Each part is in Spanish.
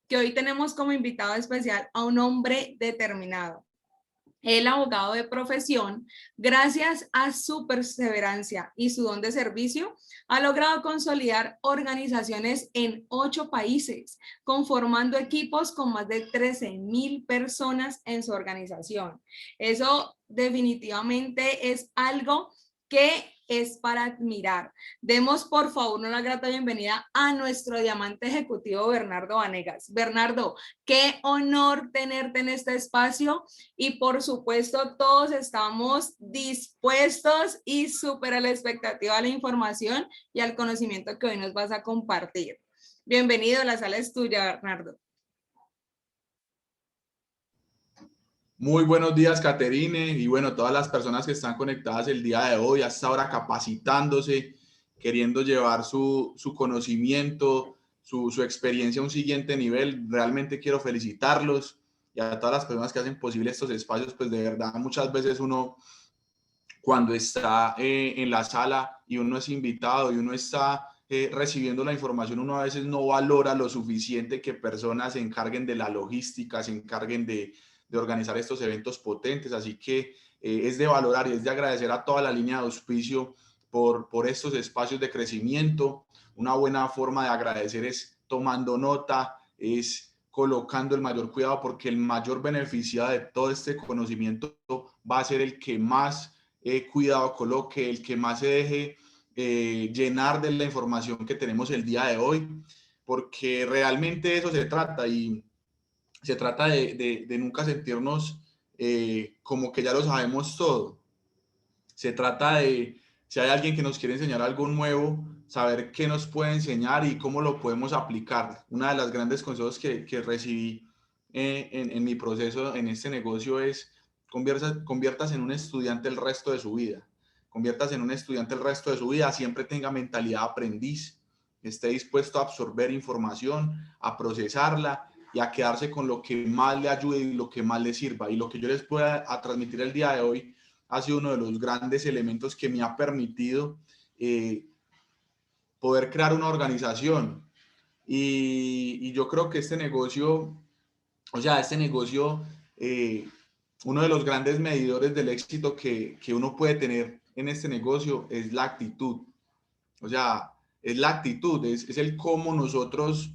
que hoy tenemos como invitado especial a un hombre determinado. El abogado de profesión, gracias a su perseverancia y su don de servicio, ha logrado consolidar organizaciones en 8 países, conformando equipos con más de 13,000 personas en su organización. Eso definitivamente es algo que es para admirar. Demos por favor una grata bienvenida a nuestro diamante ejecutivo Bernardo Vanegas. Bernardo, qué honor tenerte en este espacio y por supuesto todos estamos dispuestos y súper a la expectativa de la información y al conocimiento que hoy nos vas a compartir. Bienvenido, la sala es tuya, Bernardo. Muy buenos días, Caterine, y bueno, todas las personas que están conectadas el día de hoy, hasta ahora capacitándose, queriendo llevar su conocimiento, su experiencia a un siguiente nivel. Realmente quiero felicitarlos y a todas las personas que hacen posible estos espacios. Pues de verdad, muchas veces uno, cuando está en la sala y uno es invitado y uno está recibiendo la información, uno a veces no valora lo suficiente que personas se encarguen de la logística, se encarguen de organizar estos eventos potentes. Así que es de valorar y es de agradecer a toda la línea de auspicio por estos espacios de crecimiento. Una buena forma de agradecer es tomando nota, es colocando el mayor cuidado, porque el mayor beneficiado de todo este conocimiento va a ser el que más cuidado coloque, el que más se deje llenar de la información que tenemos el día de hoy, porque realmente de eso se trata. Y se trata de nunca sentirnos como que ya lo sabemos todo. Se trata de, si hay alguien que nos quiere enseñar algo nuevo, saber qué nos puede enseñar y cómo lo podemos aplicar. Una de las grandes consejos que recibí en mi proceso en este negocio es: conviértase en un estudiante el resto de su vida. Conviértase en un estudiante el resto de su vida, siempre tenga mentalidad aprendiz, esté dispuesto a absorber información, a procesarla y a quedarse con lo que más le ayude y lo que más le sirva. Y lo que yo les pueda transmitir el día de hoy ha sido uno de los grandes elementos que me ha permitido poder crear una organización. Y yo creo que este negocio, uno de los grandes medidores del éxito que uno puede tener en este negocio es la actitud. O sea, es la actitud, es el cómo nosotros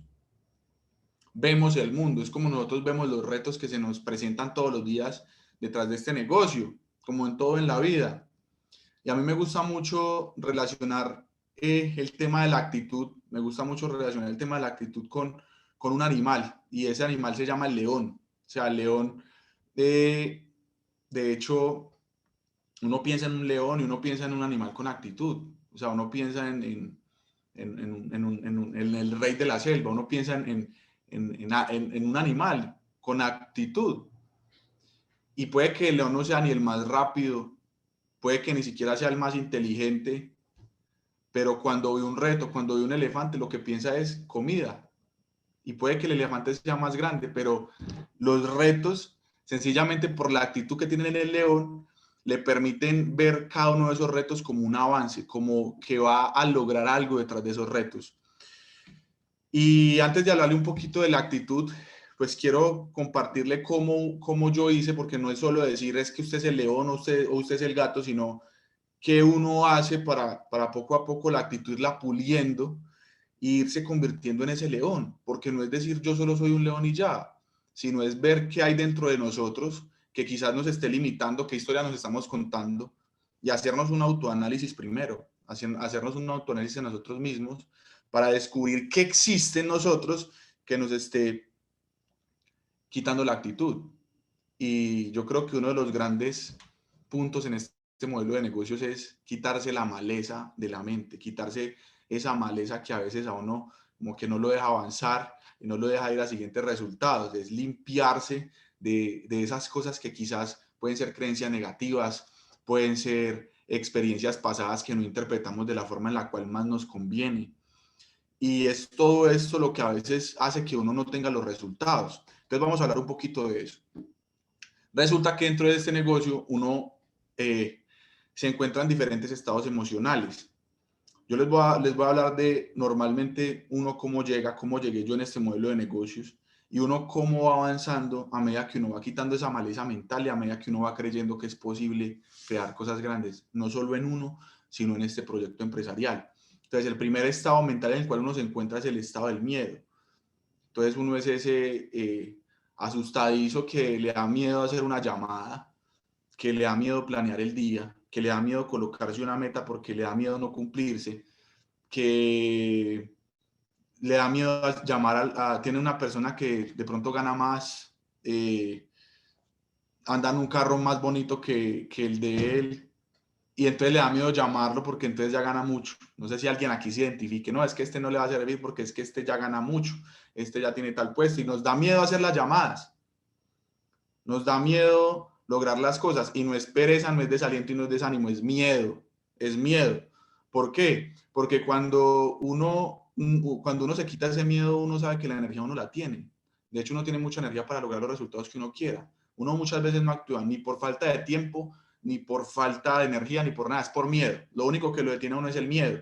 vemos el mundo, es como nosotros vemos los retos que se nos presentan todos los días detrás de este negocio, como en todo en la vida. Y a mí me gusta mucho relacionar el tema de la actitud, me gusta mucho relacionar el tema de la actitud con un animal, y ese animal se llama el león. O sea, el león, de hecho, uno piensa en un león y uno piensa en un animal con actitud. O sea, uno piensa en el rey de la selva, uno piensa en un animal con actitud. Y puede que el león no sea ni el más rápido, puede que ni siquiera sea el más inteligente, pero cuando ve un reto, cuando ve un elefante, lo que piensa es comida. Y puede que el elefante sea más grande, pero los retos, sencillamente por la actitud que tiene el león, le permiten ver cada uno de esos retos como un avance, como que va a lograr algo detrás de esos retos. Y antes de hablarle un poquito de la actitud, pues quiero compartirle cómo yo hice, porque no es solo decir es que usted es el león o usted es el gato, sino qué uno hace para poco a poco la actitud irla puliendo e irse convirtiendo en ese león. Porque no es decir yo solo soy un león y ya, sino es ver qué hay dentro de nosotros que quizás nos esté limitando, qué historia nos estamos contando, y hacernos un autoanálisis primero, hacernos un autoanálisis en nosotros mismos para descubrir qué existe en nosotros que nos esté quitando la actitud. Y yo creo que uno de los grandes puntos en este modelo de negocios es quitarse la maleza de la mente, quitarse esa maleza que a veces a uno como que no lo deja avanzar y no lo deja ir a siguientes resultados. Es limpiarse de esas cosas que quizás pueden ser creencias negativas, pueden ser experiencias pasadas que no interpretamos de la forma en la cual más nos conviene. Y es todo esto lo que a veces hace que uno no tenga los resultados. Entonces vamos a hablar un poquito de eso. Resulta que dentro de este negocio uno se encuentra en diferentes estados emocionales. Yo les voy a hablar de normalmente uno cómo llegué yo en este modelo de negocios Y uno cómo va avanzando a medida que uno va quitando esa maleza mental y a medida que uno va creyendo que es posible crear cosas grandes, no solo en uno, sino en este proyecto empresarial. Entonces, el primer estado mental en el cual uno se encuentra es el estado del miedo. Entonces, uno es ese asustadizo que le da miedo hacer una llamada, que le da miedo planear el día, que le da miedo colocarse una meta porque le da miedo no cumplirse, que le da miedo llamar tiene una persona que de pronto gana más, anda en un carro más bonito que el de él, y entonces le da miedo llamarlo porque entonces ya gana mucho. No sé si alguien aquí se identifique, no, es que este no le va a servir porque es que este ya gana mucho, este ya tiene tal puesto, y nos da miedo hacer las llamadas, nos da miedo lograr las cosas, y no es pereza, no es desaliento y no es desánimo, es miedo, es miedo. ¿Por qué? Porque cuando uno se quita ese miedo, uno sabe que la energía uno la tiene. De hecho, uno tiene mucha energía para lograr los resultados que uno quiera. Uno muchas veces no actúa ni por falta de tiempo, ni por falta de energía, ni por nada, es por miedo. Lo único que lo detiene a uno es el miedo.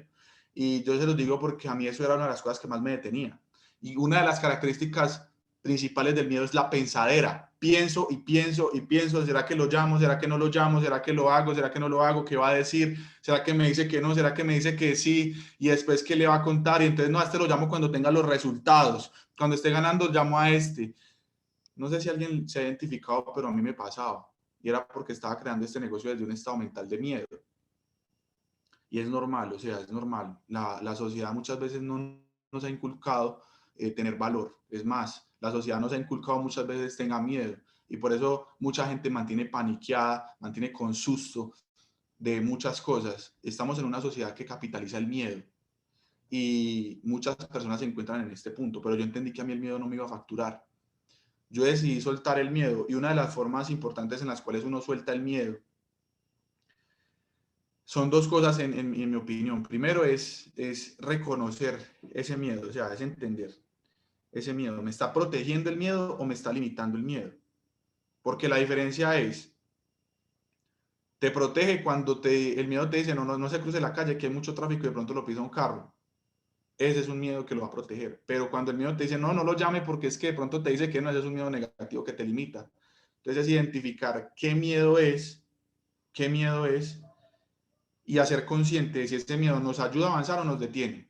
Y yo se los digo porque a mí eso era una de las cosas que más me detenía. Y una de las características principales del miedo es la pensadera. Pienso y pienso y pienso, ¿será que lo llamo? ¿Será que no lo llamo? ¿Será que lo hago? ¿Será que no lo hago? ¿Qué va a decir? ¿Será que me dice que no? ¿Será que me dice que sí? Y después, ¿qué le va a contar? Y entonces, no, a este lo llamo cuando tenga los resultados. Cuando esté ganando, llamo a este. No sé si alguien se ha identificado, pero a mí me pasaba. Y era porque estaba creando este negocio desde un estado mental de miedo. Y es normal, o sea, es normal. La sociedad muchas veces no nos ha inculcado tener valor. Es más, la sociedad nos ha inculcado muchas veces tenga miedo. Y por eso mucha gente mantiene paniqueada, mantiene con susto de muchas cosas. Estamos en una sociedad que capitaliza el miedo. Y muchas personas se encuentran en este punto. Pero yo entendí que a mí el miedo no me iba a facturar. Yo decidí soltar el miedo. Y una de las formas importantes en las cuales uno suelta el miedo son dos cosas en mi opinión. Primero es reconocer ese miedo, o sea, es entender ese miedo. ¿Me está protegiendo el miedo o me está limitando el miedo? Porque la diferencia es, te protege cuando el miedo te dice, no se cruce la calle, que hay mucho tráfico y de pronto lo pisa un carro. Ese es un miedo que lo va a proteger. Pero cuando el miedo te dice, no lo llame porque es que de pronto te dice que no, ese es un miedo negativo que te limita. Entonces es identificar qué miedo es y hacer consciente de si este miedo nos ayuda a avanzar o nos detiene.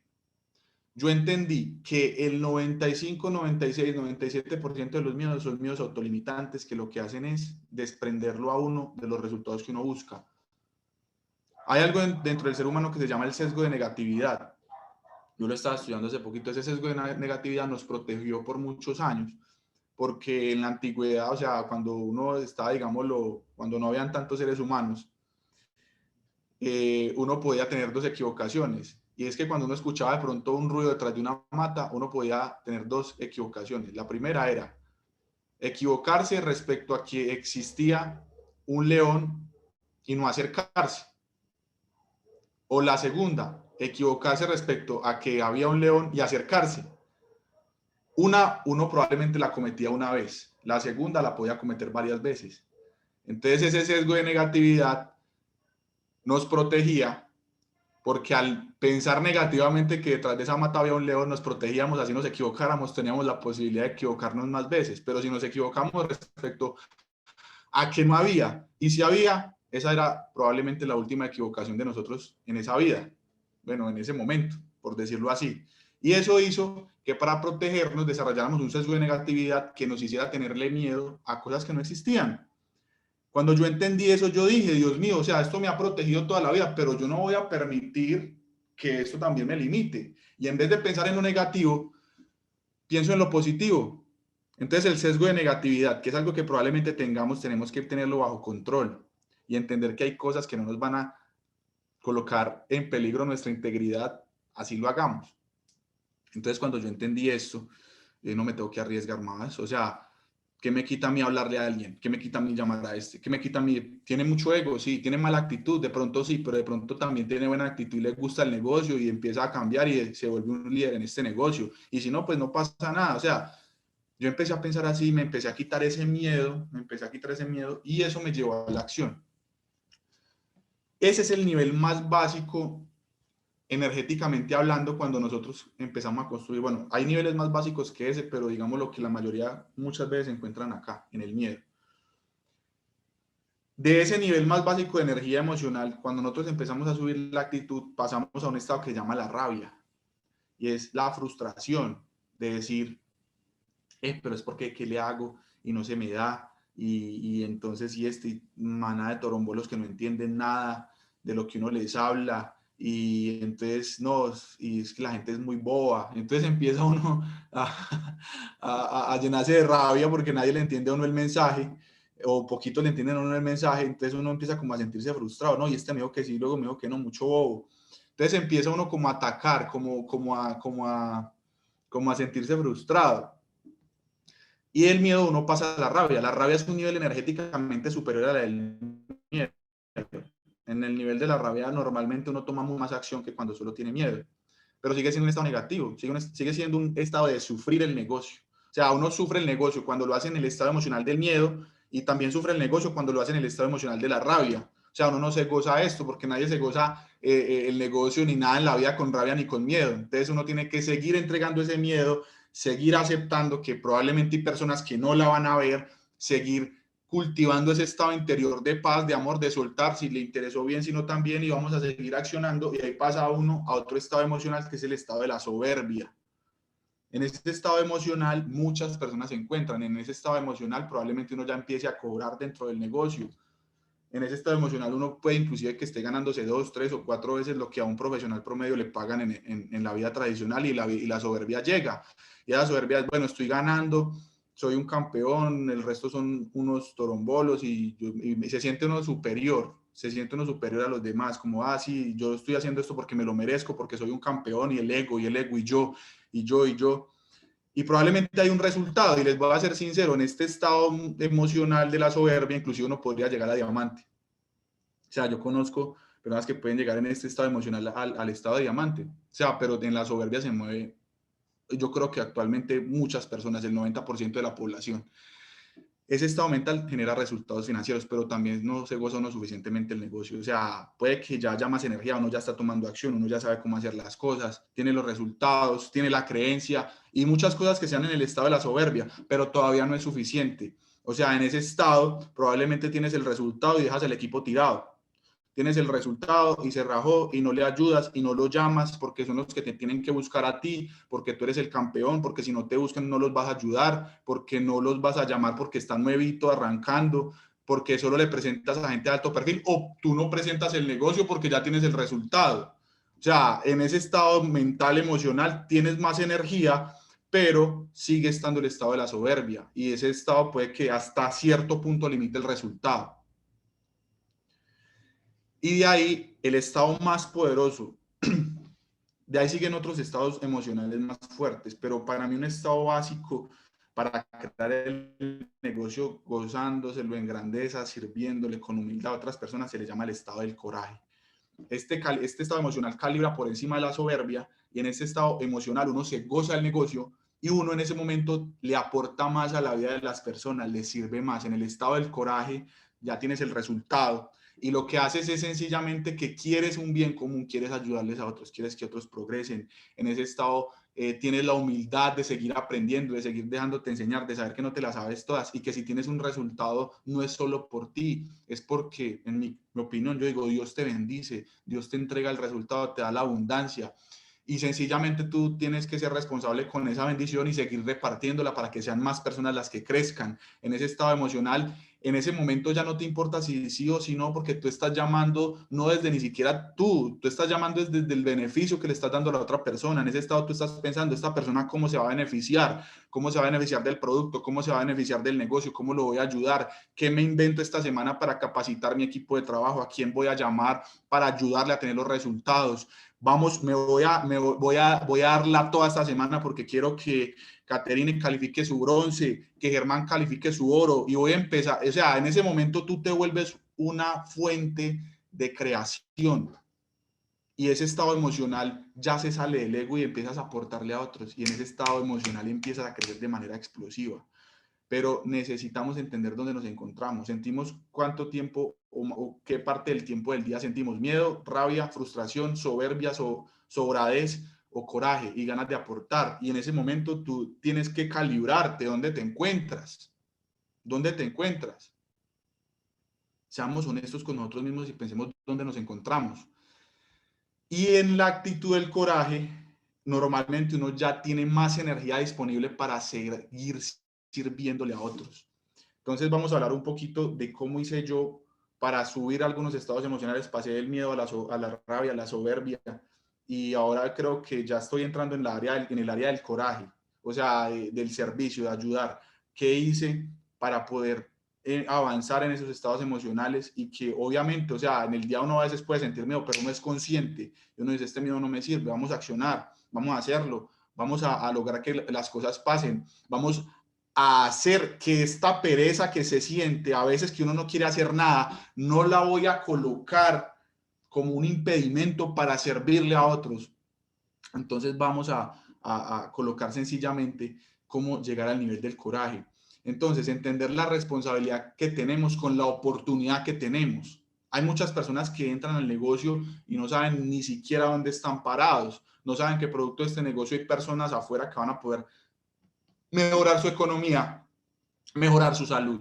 Yo entendí que el 95, 96, 97% de los miedos son miedos autolimitantes que lo que hacen es desprenderlo a uno de los resultados que uno busca. Hay algo dentro del ser humano que se llama el sesgo de negatividad. Yo lo estaba estudiando hace poquito. Ese sesgo de negatividad nos protegió por muchos años, porque en la antigüedad, o sea, cuando uno estaba, digámoslo, cuando no habían tantos seres humanos, uno podía tener dos equivocaciones. Y es que cuando uno escuchaba de pronto un ruido detrás de una mata, uno podía tener dos equivocaciones. La primera era equivocarse respecto a que existía un león y no acercarse. O la segunda, equivocarse respecto a que había un león y acercarse. Uno probablemente la cometía una vez, la segunda la podía cometer varias veces. Entonces ese sesgo de negatividad nos protegía porque al pensar negativamente que detrás de esa mata había un león, nos protegíamos, así nos equivocáramos, teníamos la posibilidad de equivocarnos más veces, pero si nos equivocamos respecto a que no había, y si había, esa era probablemente la última equivocación de nosotros en esa vida, bueno, en ese momento, por decirlo así. Y eso hizo que para protegernos desarrolláramos un sesgo de negatividad que nos hiciera tenerle miedo a cosas que no existían. Cuando yo entendí eso, yo dije, Dios mío, o sea, esto me ha protegido toda la vida, pero yo no voy a permitir que esto también me limite. Y en vez de pensar en lo negativo, pienso en lo positivo. Entonces el sesgo de negatividad, que es algo que probablemente tenemos que tenerlo bajo control y entender que hay cosas que no nos van a colocar en peligro nuestra integridad, así lo hagamos. Entonces cuando yo entendí esto, no me tengo que arriesgar más. O sea, ¿qué me quita a mí hablarle a alguien? ¿Qué me quita a mí llamar a este? ¿Qué me quita a mí? Tiene mucho ego, sí, tiene mala actitud, de pronto sí, pero de pronto también tiene buena actitud y le gusta el negocio y empieza a cambiar y se vuelve un líder en este negocio. Y si no, pues no pasa nada. O sea, yo empecé a pensar así, me empecé a quitar ese miedo, y eso me llevó a la acción. Ese es el nivel más básico energéticamente hablando, cuando nosotros empezamos a construir, bueno, hay niveles más básicos que ese, pero digamos lo que la mayoría muchas veces se encuentran acá, en el miedo. De ese nivel más básico de energía emocional, cuando nosotros empezamos a subir la actitud, pasamos a un estado que se llama la rabia, y es la frustración de decir, pero es porque, ¿qué le hago? Y no se me da, y entonces, y manada de torombolos que no entienden nada de lo que uno les habla, y entonces, no, y es que la gente es muy boba, entonces empieza uno a llenarse de rabia porque nadie le entiende a uno el mensaje, o poquito le entienden a uno el mensaje, entonces uno empieza como a sentirse frustrado, no, y este me dijo que sí, luego me dijo que no, mucho bobo. Entonces empieza uno como a atacar, como a sentirse frustrado. Y el miedo uno pasa a la rabia. La rabia es un nivel energéticamente superior a la del miedo. En el nivel de la rabia normalmente uno toma más acción que cuando solo tiene miedo. Pero sigue siendo un estado negativo, sigue siendo un estado de sufrir el negocio. O sea, uno sufre el negocio cuando lo hace en el estado emocional del miedo y también sufre el negocio cuando lo hace en el estado emocional de la rabia. O sea, uno no se goza esto porque nadie se goza el negocio ni nada en la vida con rabia ni con miedo. Entonces uno tiene que seguir entregando ese miedo, seguir aceptando que probablemente hay personas que no la van a ver, seguir cultivando ese estado interior de paz, de amor, de soltar, si le interesó bien, si no también, y vamos a seguir accionando, y ahí pasa uno a otro estado emocional, que es el estado de la soberbia. En ese estado emocional muchas personas se encuentran, en ese estado emocional probablemente uno ya empiece a cobrar dentro del negocio, en ese estado emocional uno puede inclusive que esté ganándose 2, 3 o 4 veces lo que a un profesional promedio le pagan en la vida tradicional, y la soberbia llega. Y la soberbia es, bueno, estoy ganando, soy un campeón, el resto son unos torombolos, y se siente uno superior, se siente uno superior a los demás, como, sí, yo estoy haciendo esto porque me lo merezco, porque soy un campeón, y el ego, y yo, y yo, y yo. Y probablemente hay un resultado, y les voy a ser sincero, en este estado emocional de la soberbia, inclusive uno podría llegar a diamante. O sea, yo conozco personas que pueden llegar en este estado emocional al estado de diamante. O sea, pero en la soberbia se mueve, yo creo que actualmente muchas personas, el 90% de la población. Ese estado mental genera resultados financieros, pero también no se goza uno suficientemente el negocio. O sea, puede que ya haya más energía, uno ya está tomando acción, uno ya sabe cómo hacer las cosas, tiene los resultados, tiene la creencia y muchas cosas que sean en el estado de la soberbia, pero todavía no es suficiente. O sea, en ese estado probablemente tienes el resultado y dejas el equipo tirado. Tienes el resultado y se rajó y no le ayudas y no lo llamas porque son los que te tienen que buscar a ti, porque tú eres el campeón, porque si no te buscan no los vas a ayudar, porque no los vas a llamar porque están nuevito arrancando, porque solo le presentas a gente de alto perfil, o tú no presentas el negocio porque ya tienes el resultado. O sea, en ese estado mental, emocional, tienes más energía, pero sigue estando el estado de la soberbia, y ese estado puede que hasta cierto punto limite el resultado. Y de ahí el estado más poderoso, de ahí siguen otros estados emocionales más fuertes, pero para mí un estado básico para crear el negocio gozándoselo en grandeza, sirviéndole con humildad a otras personas, se le llama el estado del coraje. Este estado emocional calibra por encima de la soberbia, y en este estado emocional uno se goza el negocio y uno en ese momento le aporta más a la vida de las personas, le sirve más. En el estado del coraje ya tienes el resultado, y lo que haces es sencillamente que quieres un bien común, quieres ayudarles a otros, quieres que otros progresen. En ese estado tienes la humildad de seguir aprendiendo, de seguir dejándote enseñar, de saber que no te las sabes todas, y que si tienes un resultado no es solo por ti, es porque, en mi opinión, yo digo, Dios te bendice, Dios te entrega el resultado, te da la abundancia, y sencillamente tú tienes que ser responsable con esa bendición y seguir repartiéndola para que sean más personas las que crezcan en ese estado emocional. En ese momento ya no te importa si sí o si no, porque tú estás llamando no desde ni siquiera tú estás llamando desde el beneficio que le estás dando a la otra persona. En ese estado tú estás pensando, esta persona cómo se va a beneficiar, cómo se va a beneficiar del producto, cómo se va a beneficiar del negocio, cómo lo voy a ayudar, qué me invento esta semana para capacitar mi equipo de trabajo, a quién voy a llamar para ayudarle a tener los resultados. Vamos, voy a darla toda esta semana porque quiero que Caterine califique su bronce, que Germán califique su oro, y voy a empezar. O sea, en ese momento tú te vuelves una fuente de creación, y ese estado emocional ya se sale del ego y empiezas a aportarle a otros, y en ese estado emocional empiezas a crecer de manera explosiva. pero necesitamos entender dónde nos encontramos. Sentimos cuánto tiempo o qué parte del tiempo del día sentimos miedo, rabia, frustración, soberbia, sobradez o coraje y ganas de aportar. Y en ese momento tú tienes que calibrarte dónde te encuentras. ¿Dónde te encuentras? Seamos honestos con nosotros mismos y pensemos dónde nos encontramos. Y en la actitud del coraje, normalmente uno ya tiene más energía disponible para seguir sirviéndole a otros. Entonces vamos a hablar un poquito de cómo hice yo para subir algunos estados emocionales. Pasé del miedo a la rabia, a la soberbia, y ahora creo que ya estoy entrando en, en el área del coraje, o sea, del servicio, de ayudar. ¿Qué hice para poder avanzar en esos estados emocionales? Y que obviamente, o sea, en el día uno a veces puede sentir miedo, pero uno es consciente y uno dice, este miedo no me sirve, vamos a accionar, vamos a hacerlo, vamos a lograr que las cosas pasen, vamos a hacer que esta pereza que se siente a veces que uno no quiere hacer nada, no la voy a colocar como un impedimento para servirle a otros. Entonces vamos a colocar sencillamente cómo llegar al nivel del coraje. Entonces, entender la responsabilidad que tenemos con la oportunidad que tenemos. Hay muchas personas que entran al negocio y no saben ni siquiera dónde están parados, no saben que producto de este negocio hay personas afuera que van a poder mejorar su economía, mejorar su salud,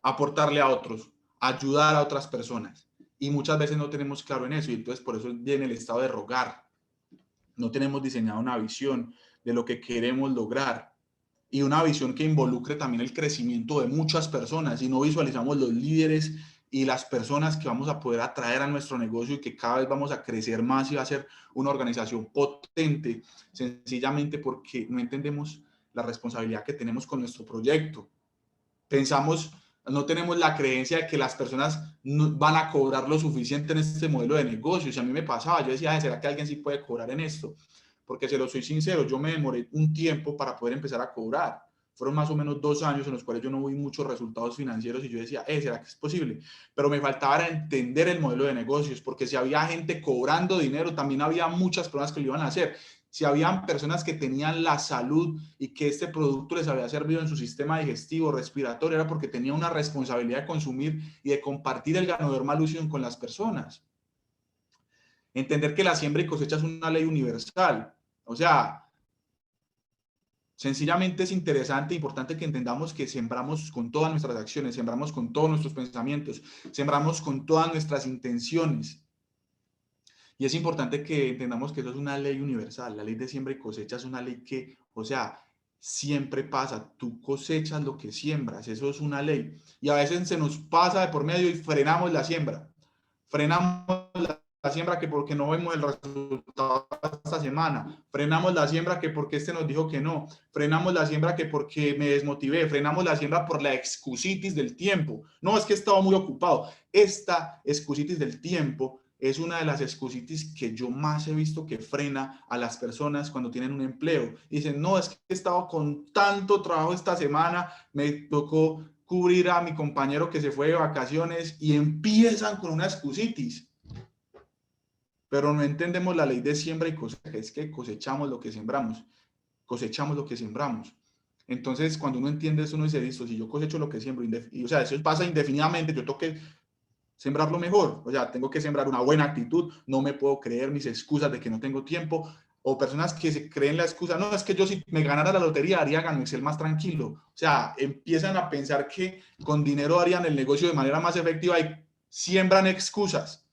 aportarle a otros, ayudar a otras personas. Y muchas veces no tenemos claro en eso y entonces por eso viene el estado de rogar. No tenemos diseñado una visión de lo que queremos lograr y una visión que involucre también el crecimiento de muchas personas y no visualizamos los líderes y las personas que vamos a poder atraer a nuestro negocio y que cada vez vamos a crecer más y va a ser una organización potente, sencillamente porque no entendemos la responsabilidad que tenemos con nuestro proyecto. Pensamos, no tenemos la creencia de que las personas no van a cobrar lo suficiente en este modelo de negocios. Y a mí me pasaba, yo decía, ¿será que alguien sí puede cobrar en esto? Porque se lo soy sincero, yo me demoré un tiempo para poder empezar a cobrar. Fueron más o menos 2 años en los cuales yo no vi muchos resultados financieros y yo decía, ¿será que es posible? Pero me faltaba entender el modelo de negocios, porque si había gente cobrando dinero, también había muchas personas que lo iban a hacer. Si habían personas que tenían la salud y que este producto les había servido en su sistema digestivo, respiratorio, era porque tenía una responsabilidad de consumir y de compartir el ganador Malusion con las personas. Entender que la siembra y cosecha es una ley universal. O sea, sencillamente es interesante e importante que entendamos que sembramos con todas nuestras acciones, sembramos con todos nuestros pensamientos, sembramos con todas nuestras intenciones. Y es importante que entendamos que eso es una ley universal. La ley de siembra y cosecha es una ley que, o sea, siempre pasa. Tú cosechas lo que siembras. Eso es una ley. Y a veces se nos pasa de por medio y frenamos la siembra. Frenamos la siembra que porque no vemos el resultado esta semana. Frenamos la siembra que porque este nos dijo que no. Frenamos la siembra que porque me desmotivé. Frenamos la siembra por la excusitis del tiempo. No, es que he estado muy ocupado. Esta excusitis del tiempo es una de las excusitis que yo más he visto que frena a las personas cuando tienen un empleo. Dicen, no, es que he estado con tanto trabajo esta semana, me tocó cubrir a mi compañero que se fue de vacaciones y empiezan con una excusitis. Pero no entendemos la ley de siembra y cosecha, es que cosechamos lo que sembramos, cosechamos lo que sembramos. Entonces, cuando uno entiende eso, uno dice, listo, si yo cosecho lo que siembro, o sea, eso pasa indefinidamente, yo tengo que sembrar lo mejor, o sea, tengo que sembrar una buena actitud, no me puedo creer mis excusas de que no tengo tiempo, o personas que se creen la excusa, no, es que yo si me ganara la lotería haría Gano Excel más tranquilo, o sea, empiezan a pensar que con dinero harían el negocio de manera más efectiva y siembran excusas.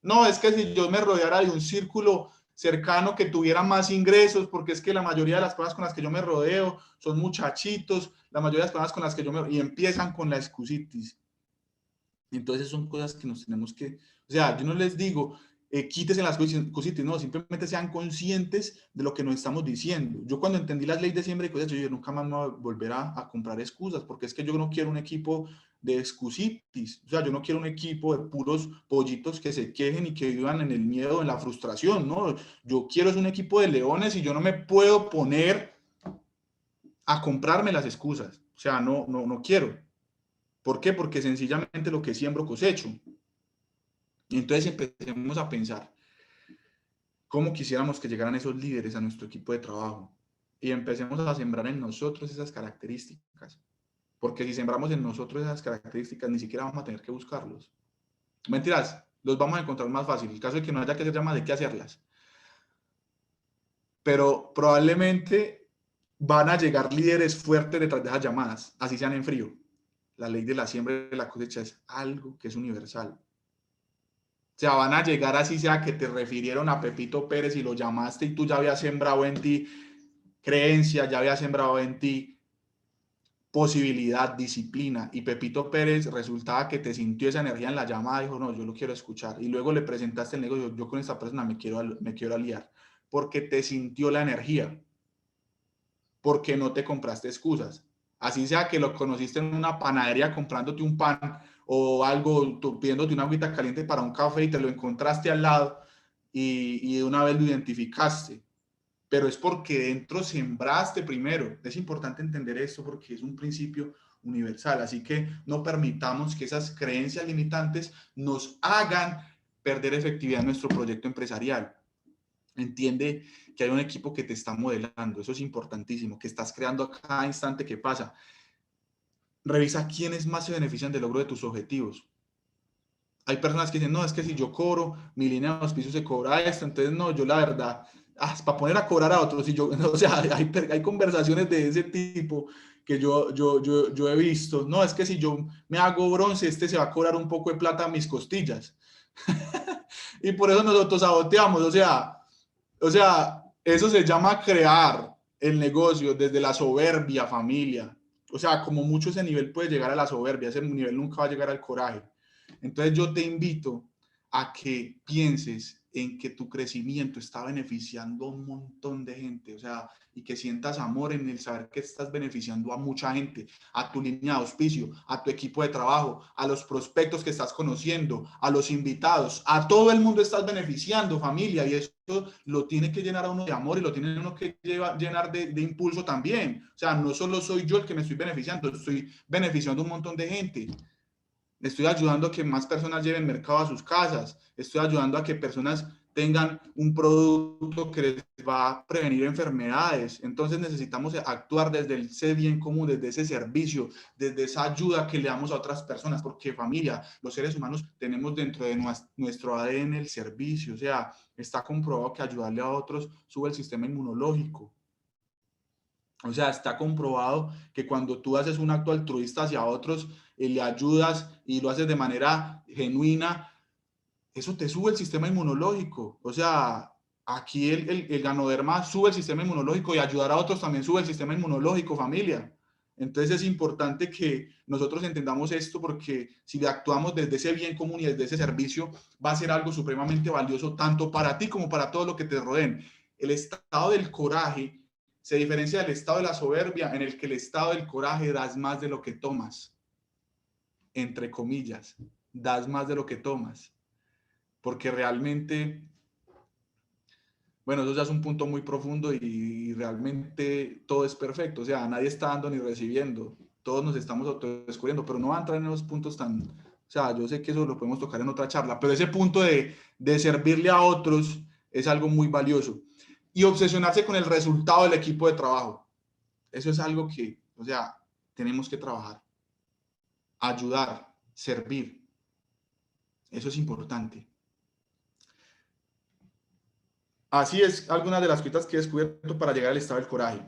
No, es que si yo me rodeara de un círculo cercano que tuviera más ingresos, porque es que la mayoría de las personas con las que yo me rodeo son muchachitos, la mayoría de las personas con las que yo me... y empiezan con la excusitis. Entonces son cosas que nos tenemos que, o sea, yo no les digo, quítese las cositas, no, simplemente sean conscientes de lo que nos estamos diciendo. Yo cuando entendí las leyes de siembra y cosas, yo nunca más me voy a volver a comprar excusas, porque es que yo no quiero un equipo de excusitis, o sea, yo no quiero un equipo de puros pollitos que se quejen y que vivan en el miedo, en la frustración, ¿no? Yo quiero es un equipo de leones y yo no me puedo poner a comprarme las excusas, o sea, no quiero. ¿Por qué? Porque sencillamente lo que siembro cosecho. Y entonces empecemos a pensar cómo quisiéramos que llegaran esos líderes a nuestro equipo de trabajo y empecemos a sembrar en nosotros esas características. porque si sembramos en nosotros esas características, ni siquiera vamos a tener que buscarlos. Mentiras, los vamos a encontrar más fácil. En caso de que no haya que hacer llamadas, hay que hacerlas. Pero probablemente van a llegar líderes fuertes detrás de esas llamadas, así sean en frío. La ley de la siembra y de la cosecha es algo que es universal. O sea, van a llegar así sea que te refirieron a Pepito Pérez y lo llamaste y tú ya habías sembrado en ti creencia, ya habías sembrado en ti posibilidad, disciplina, y Pepito Pérez resultaba que te sintió esa energía en la llamada, dijo, no, yo lo quiero escuchar, y luego le presentaste el negocio, yo con esta persona me quiero aliar, porque te sintió la energía, porque no te compraste excusas, así sea que lo conociste en una panadería comprándote un pan o algo, pidiéndote una agüita caliente para un café y te lo encontraste al lado y de una vez lo identificaste, pero es porque dentro sembraste primero. Es importante entender esto porque es un principio universal, así que no permitamos que esas creencias limitantes nos hagan perder efectividad en nuestro proyecto empresarial. Entiende que hay un equipo que te está modelando, eso es importantísimo, que estás creando a cada instante que pasa. Revisa quiénes más se benefician del logro de tus objetivos. Hay personas que dicen, no, es que si yo cobro, mi línea de auspicio se cobra esto, entonces no, yo la verdad, es para poner a cobrar a otros, y yo, o sea, hay conversaciones de ese tipo que yo he visto, no, es que si yo me hago bronce, este se va a cobrar un poco de plata a mis costillas. Y por eso nosotros saboteamos, o sea, eso se llama crear el negocio desde la soberbia, familia. O sea, como mucho ese nivel puede llegar a la soberbia, ese nivel nunca va a llegar al coraje. Entonces yo te invito a que pienses en que tu crecimiento está beneficiando a un montón de gente, o sea, y que sientas amor en el saber que estás beneficiando a mucha gente, a tu línea de auspicio, a tu equipo de trabajo, a los prospectos que estás conociendo, a los invitados, a todo el mundo estás beneficiando, familia, y eso lo tiene que llenar a uno de amor y lo tiene uno que llenar de impulso también. O sea, no solo soy yo el que me estoy beneficiando, estoy beneficiando a un montón de gente. Estoy ayudando a que más personas lleven mercado a sus casas, estoy ayudando a que personas tengan un producto que les va a prevenir enfermedades. Entonces necesitamos actuar desde ese bien común, desde ese servicio, desde esa ayuda que le damos a otras personas, porque familia, los seres humanos tenemos dentro de nuestro ADN el servicio, o sea, está comprobado que ayudarle a otros sube el sistema inmunológico. O sea, está comprobado que cuando tú haces un acto altruista hacia otros, le ayudas y lo haces de manera genuina, eso te sube el sistema inmunológico. O sea, aquí el ganoderma sube el sistema inmunológico y ayudar a otros también sube el sistema inmunológico, familia. Entonces es importante que nosotros entendamos esto porque si actuamos desde ese bien común y desde ese servicio, va a ser algo supremamente valioso tanto para ti como para todo lo que te rodeen. El estado del coraje se diferencia del estado de la soberbia en el que el estado del coraje das más de lo que tomas, entre comillas, das más de lo que tomas, porque realmente, bueno, eso ya es un punto muy profundo y realmente todo es perfecto, o sea, nadie está dando ni recibiendo, todos nos estamos autodescubriendo, pero no va a entrar en esos puntos tan, o sea, yo sé que eso lo podemos tocar en otra charla, pero ese punto de servirle a otros es algo muy valioso. Y obsesionarse con el resultado del equipo de trabajo. Eso es algo que, o sea, tenemos que trabajar, ayudar, servir. Eso es importante. Así es algunas de las cositas que he descubierto para llegar al estado del coraje.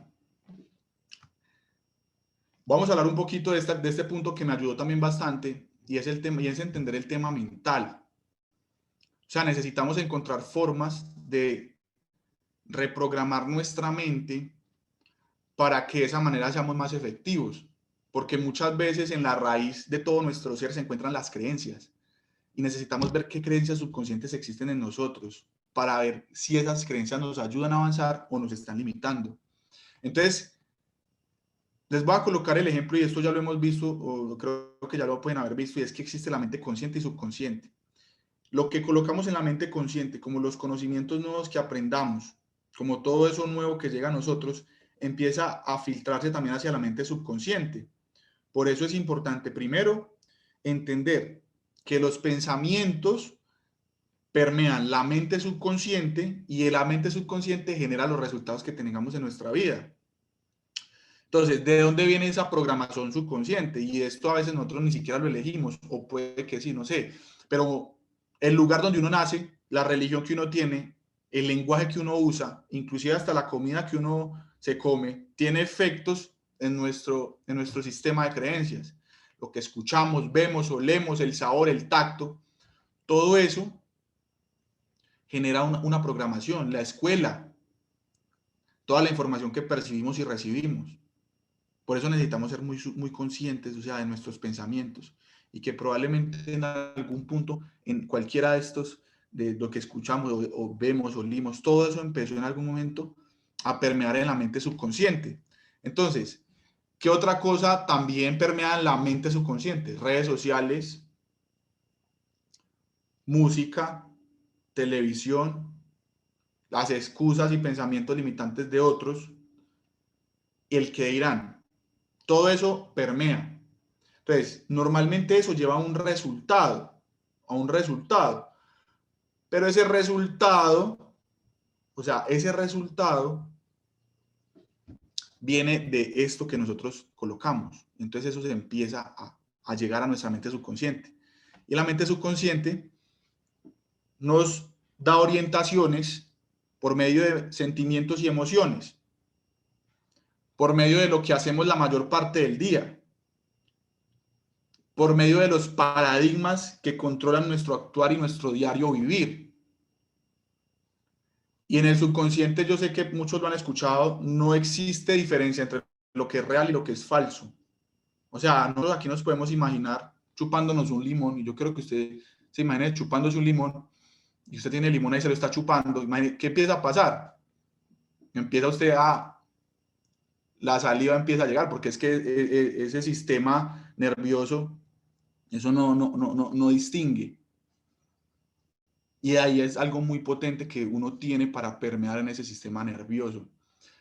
Vamos a hablar un poquito de este punto que me ayudó también bastante y es el tema, y es entender el tema mental. O sea, necesitamos encontrar formas de reprogramar nuestra mente para que de esa manera seamos más efectivos. Porque muchas veces en la raíz de todo nuestro ser se encuentran las creencias. Y necesitamos ver qué creencias subconscientes existen en nosotros para ver si esas creencias nos ayudan a avanzar o nos están limitando. Entonces, les voy a colocar el ejemplo y esto ya lo hemos visto o creo que ya lo pueden haber visto y es que existe la mente consciente y subconsciente. Lo que colocamos en la mente consciente, como los conocimientos nuevos que aprendamos, como todo eso nuevo que llega a nosotros, empieza a filtrarse también hacia la mente subconsciente. Por eso es importante, primero, entender que los pensamientos permean la mente subconsciente y la mente subconsciente genera los resultados que tengamos en nuestra vida. Entonces, ¿de dónde viene esa programación subconsciente? Y esto a veces nosotros ni siquiera lo elegimos, o puede que sí, no sé. Pero el lugar donde uno nace, la religión que uno tiene, el lenguaje que uno usa, inclusive hasta la comida que uno se come, tiene efectos en nuestro sistema de creencias. Lo que escuchamos, vemos, olemos, el sabor, el tacto, todo eso genera una programación. La escuela, toda la información que percibimos y recibimos. Por eso necesitamos ser muy conscientes, o sea, de nuestros pensamientos y que probablemente en algún punto, en cualquiera de estos, de lo que escuchamos o vemos o olimos, todo eso empezó en algún momento a permear en la mente subconsciente. Entonces, ¿qué otra cosa también permea en la mente subconsciente? Redes sociales, música, televisión, las excusas y pensamientos limitantes de otros, y el que dirán. Todo eso permea. Entonces, normalmente eso lleva a un resultado, pero ese resultado, o sea, ese resultado viene de esto que nosotros colocamos. Entonces eso se empieza a llegar a nuestra mente subconsciente. Y la mente subconsciente nos da orientaciones por medio de sentimientos y emociones, por medio de lo que hacemos la mayor parte del día, por medio de los paradigmas que controlan nuestro actuar y nuestro diario vivir. Y en el subconsciente, yo sé que muchos lo han escuchado, no existe diferencia entre lo que es real y lo que es falso. O sea, nosotros aquí nos podemos imaginar chupándonos un limón, y yo creo que usted se imagine chupándose un limón, y usted tiene el limón ahí y se lo está chupando. ¿Qué empieza a pasar? Empieza usted a, la saliva empieza a llegar, porque es que ese sistema nervioso, eso no distingue. Y ahí es algo muy potente que uno tiene para permear en ese sistema nervioso.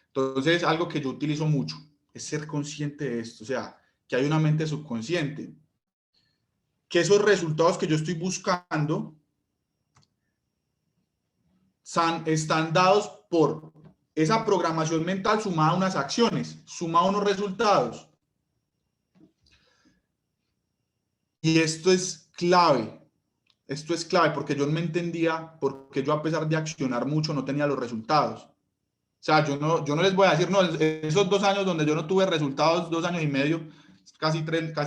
Entonces, algo que yo utilizo mucho es ser consciente de esto, o sea, que hay una mente subconsciente, que esos resultados que yo estoy buscando están dados por esa programación mental sumada a unas acciones, sumada a unos resultados. Y esto es clave porque yo no me entendía porque yo a pesar de accionar mucho no tenía los resultados. O sea, yo no les voy a decir, no, esos 2 años donde yo no tuve resultados, 2 años y medio, casi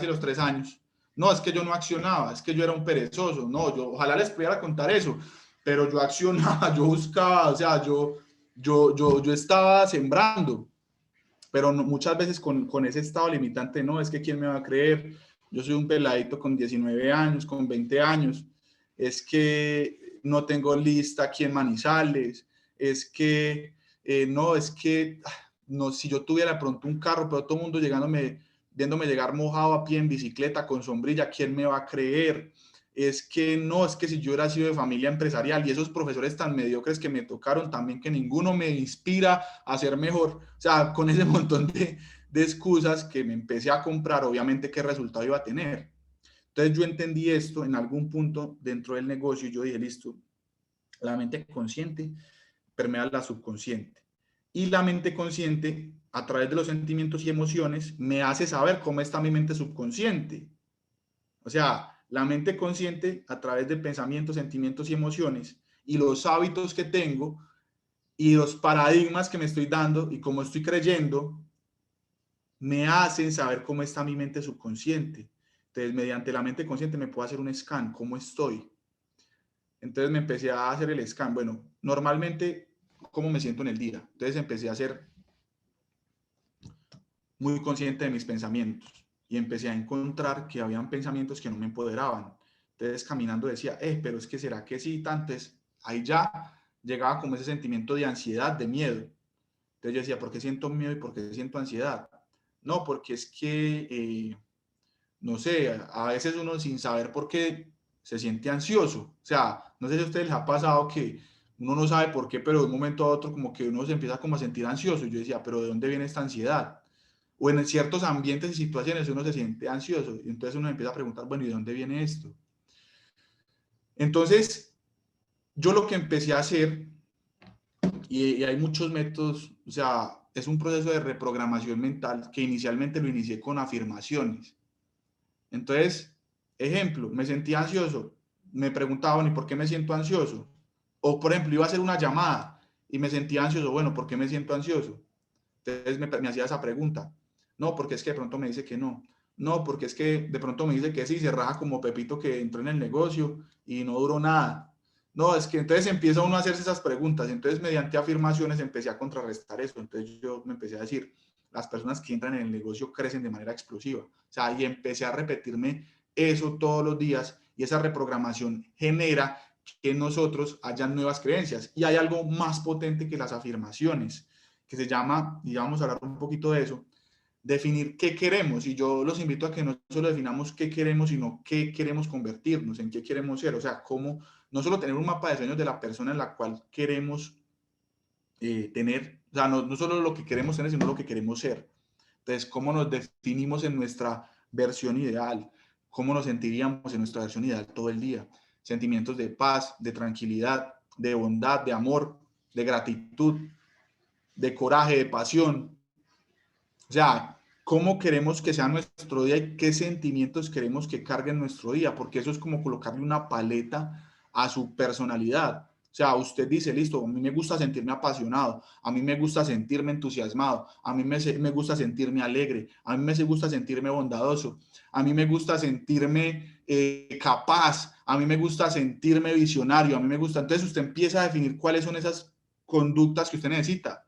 los 3 años. No, es que yo no accionaba, es que yo era un perezoso. No, yo ojalá les pudiera contar eso, pero yo accionaba, yo buscaba, o sea, yo estaba sembrando, pero no, muchas veces con ese estado limitante, no, es que quién me va a creer, yo soy un peladito con 19 años, con 20 años, es que no tengo lista aquí en Manizales, es que, no, es que, no, si yo tuviera pronto un carro, pero todo el mundo viéndome llegar mojado a pie en bicicleta, con sombrilla, ¿quién me va a creer? Es que no, es que si yo hubiera sido de familia empresarial y esos profesores tan mediocres que me tocaron también, que ninguno me inspira a ser mejor, o sea, con ese montón de excusas que me empecé a comprar, obviamente, ¿qué resultado iba a tener? Entonces yo entendí esto en algún punto dentro del negocio y yo dije, listo, la mente consciente permea la subconsciente. Y la mente consciente, a través de los sentimientos y emociones, me hace saber cómo está mi mente subconsciente. O sea, la mente consciente, a través de pensamientos, sentimientos y emociones, y los hábitos que tengo, y los paradigmas que me estoy dando y cómo estoy creyendo, me hacen saber cómo está mi mente subconsciente. Entonces, mediante la mente consciente me puedo hacer un scan, cómo estoy. Entonces me empecé a hacer el scan. Bueno, normalmente, ¿cómo me siento en el día? Entonces empecé a ser muy consciente de mis pensamientos y empecé a encontrar que habían pensamientos que no me empoderaban. Entonces caminando decía, pero es que será que sí, antes ahí ya llegaba como ese sentimiento de ansiedad, de miedo. Entonces yo decía, ¿por qué siento miedo y por qué siento ansiedad? No, porque es que, no sé, a veces uno sin saber por qué se siente ansioso. O sea, no sé si a ustedes les ha pasado que uno no sabe por qué, pero de un momento a otro como que uno se empieza como a sentir ansioso. Y yo decía, ¿pero de dónde viene esta ansiedad? O en ciertos ambientes y situaciones uno se siente ansioso. Y entonces uno empieza a preguntar, bueno, ¿y de dónde viene esto? Entonces, yo lo que empecé a hacer, y hay muchos métodos, o sea, es un proceso de reprogramación mental que inicialmente lo inicié con afirmaciones. Entonces, ejemplo, me sentía ansioso, me preguntaban, ¿y por qué me siento ansioso? O, por ejemplo, iba a hacer una llamada y me sentía ansioso, bueno, ¿por qué me siento ansioso? Entonces me hacía esa pregunta. No, porque es que de pronto me dice que no. No, porque es que de pronto me dice que sí, se raja como Pepito que entró en el negocio y no duró nada. No, es que entonces empieza uno a hacerse esas preguntas. Entonces, mediante afirmaciones empecé a contrarrestar eso. Entonces yo me empecé a decir, las personas que entran en el negocio crecen de manera explosiva. O sea, y empecé a repetirme eso todos los días y esa reprogramación genera que en nosotros hayan nuevas creencias. Y hay algo más potente que las afirmaciones, que se llama, y vamos a hablar un poquito de eso, definir qué queremos. Y yo los invito a que no solo definamos qué queremos, sino qué queremos convertirnos, en qué queremos ser. O sea, cómo no solo tener un mapa de sueños de la persona en la cual queremos tener, o sea, no solo lo que queremos tener, sino lo que queremos ser. Entonces, cómo nos definimos en nuestra versión ideal, cómo nos sentiríamos en nuestra versión ideal todo el día. Sentimientos de paz, de tranquilidad, de bondad, de amor, de gratitud, de coraje, de pasión. O sea, cómo queremos que sea nuestro día y qué sentimientos queremos que carguen nuestro día, porque eso es como colocarle una paleta a su personalidad. O sea, usted dice, listo, a mí me gusta sentirme apasionado, a mí me gusta sentirme entusiasmado, a mí me gusta sentirme alegre, a mí me gusta sentirme bondadoso, a mí me gusta sentirme capaz, a mí me gusta sentirme visionario, a mí me gusta. Entonces usted empieza a definir cuáles son esas conductas que usted necesita.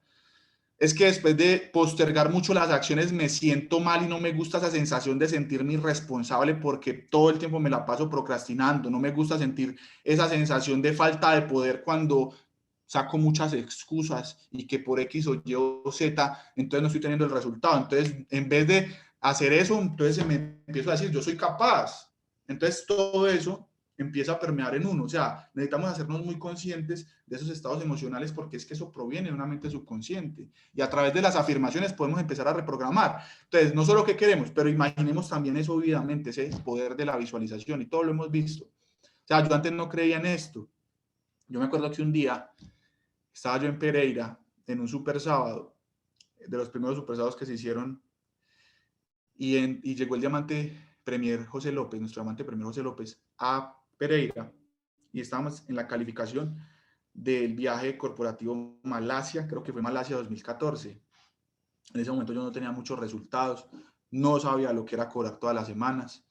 Es que después de postergar mucho las acciones me siento mal y no me gusta esa sensación de sentirme irresponsable porque todo el tiempo me la paso procrastinando. No me gusta sentir esa sensación de falta de poder cuando saco muchas excusas y que por X o Y o Z, entonces no estoy teniendo el resultado. Entonces, en vez de hacer eso, entonces me empiezo a decir, yo soy capaz. Entonces, todo eso empieza a permear en uno. O sea, necesitamos hacernos muy conscientes de esos estados emocionales porque es que eso proviene de una mente subconsciente. Y a través de las afirmaciones podemos empezar a reprogramar. Entonces, no solo qué queremos, pero imaginemos también eso vividamente, ese poder de la visualización y todo lo hemos visto. O sea, yo antes no creía en esto. Yo me acuerdo que un día estaba yo en Pereira en un super sábado, de los primeros super sábados que se hicieron, y llegó el diamante Premier José López, nuestro diamante Premier José López, a Pereira, y estábamos en la calificación del viaje corporativo Malasia, creo que fue Malasia 2014. En ese momento yo no tenía muchos resultados, no sabía lo que era cobrar todas las semanas,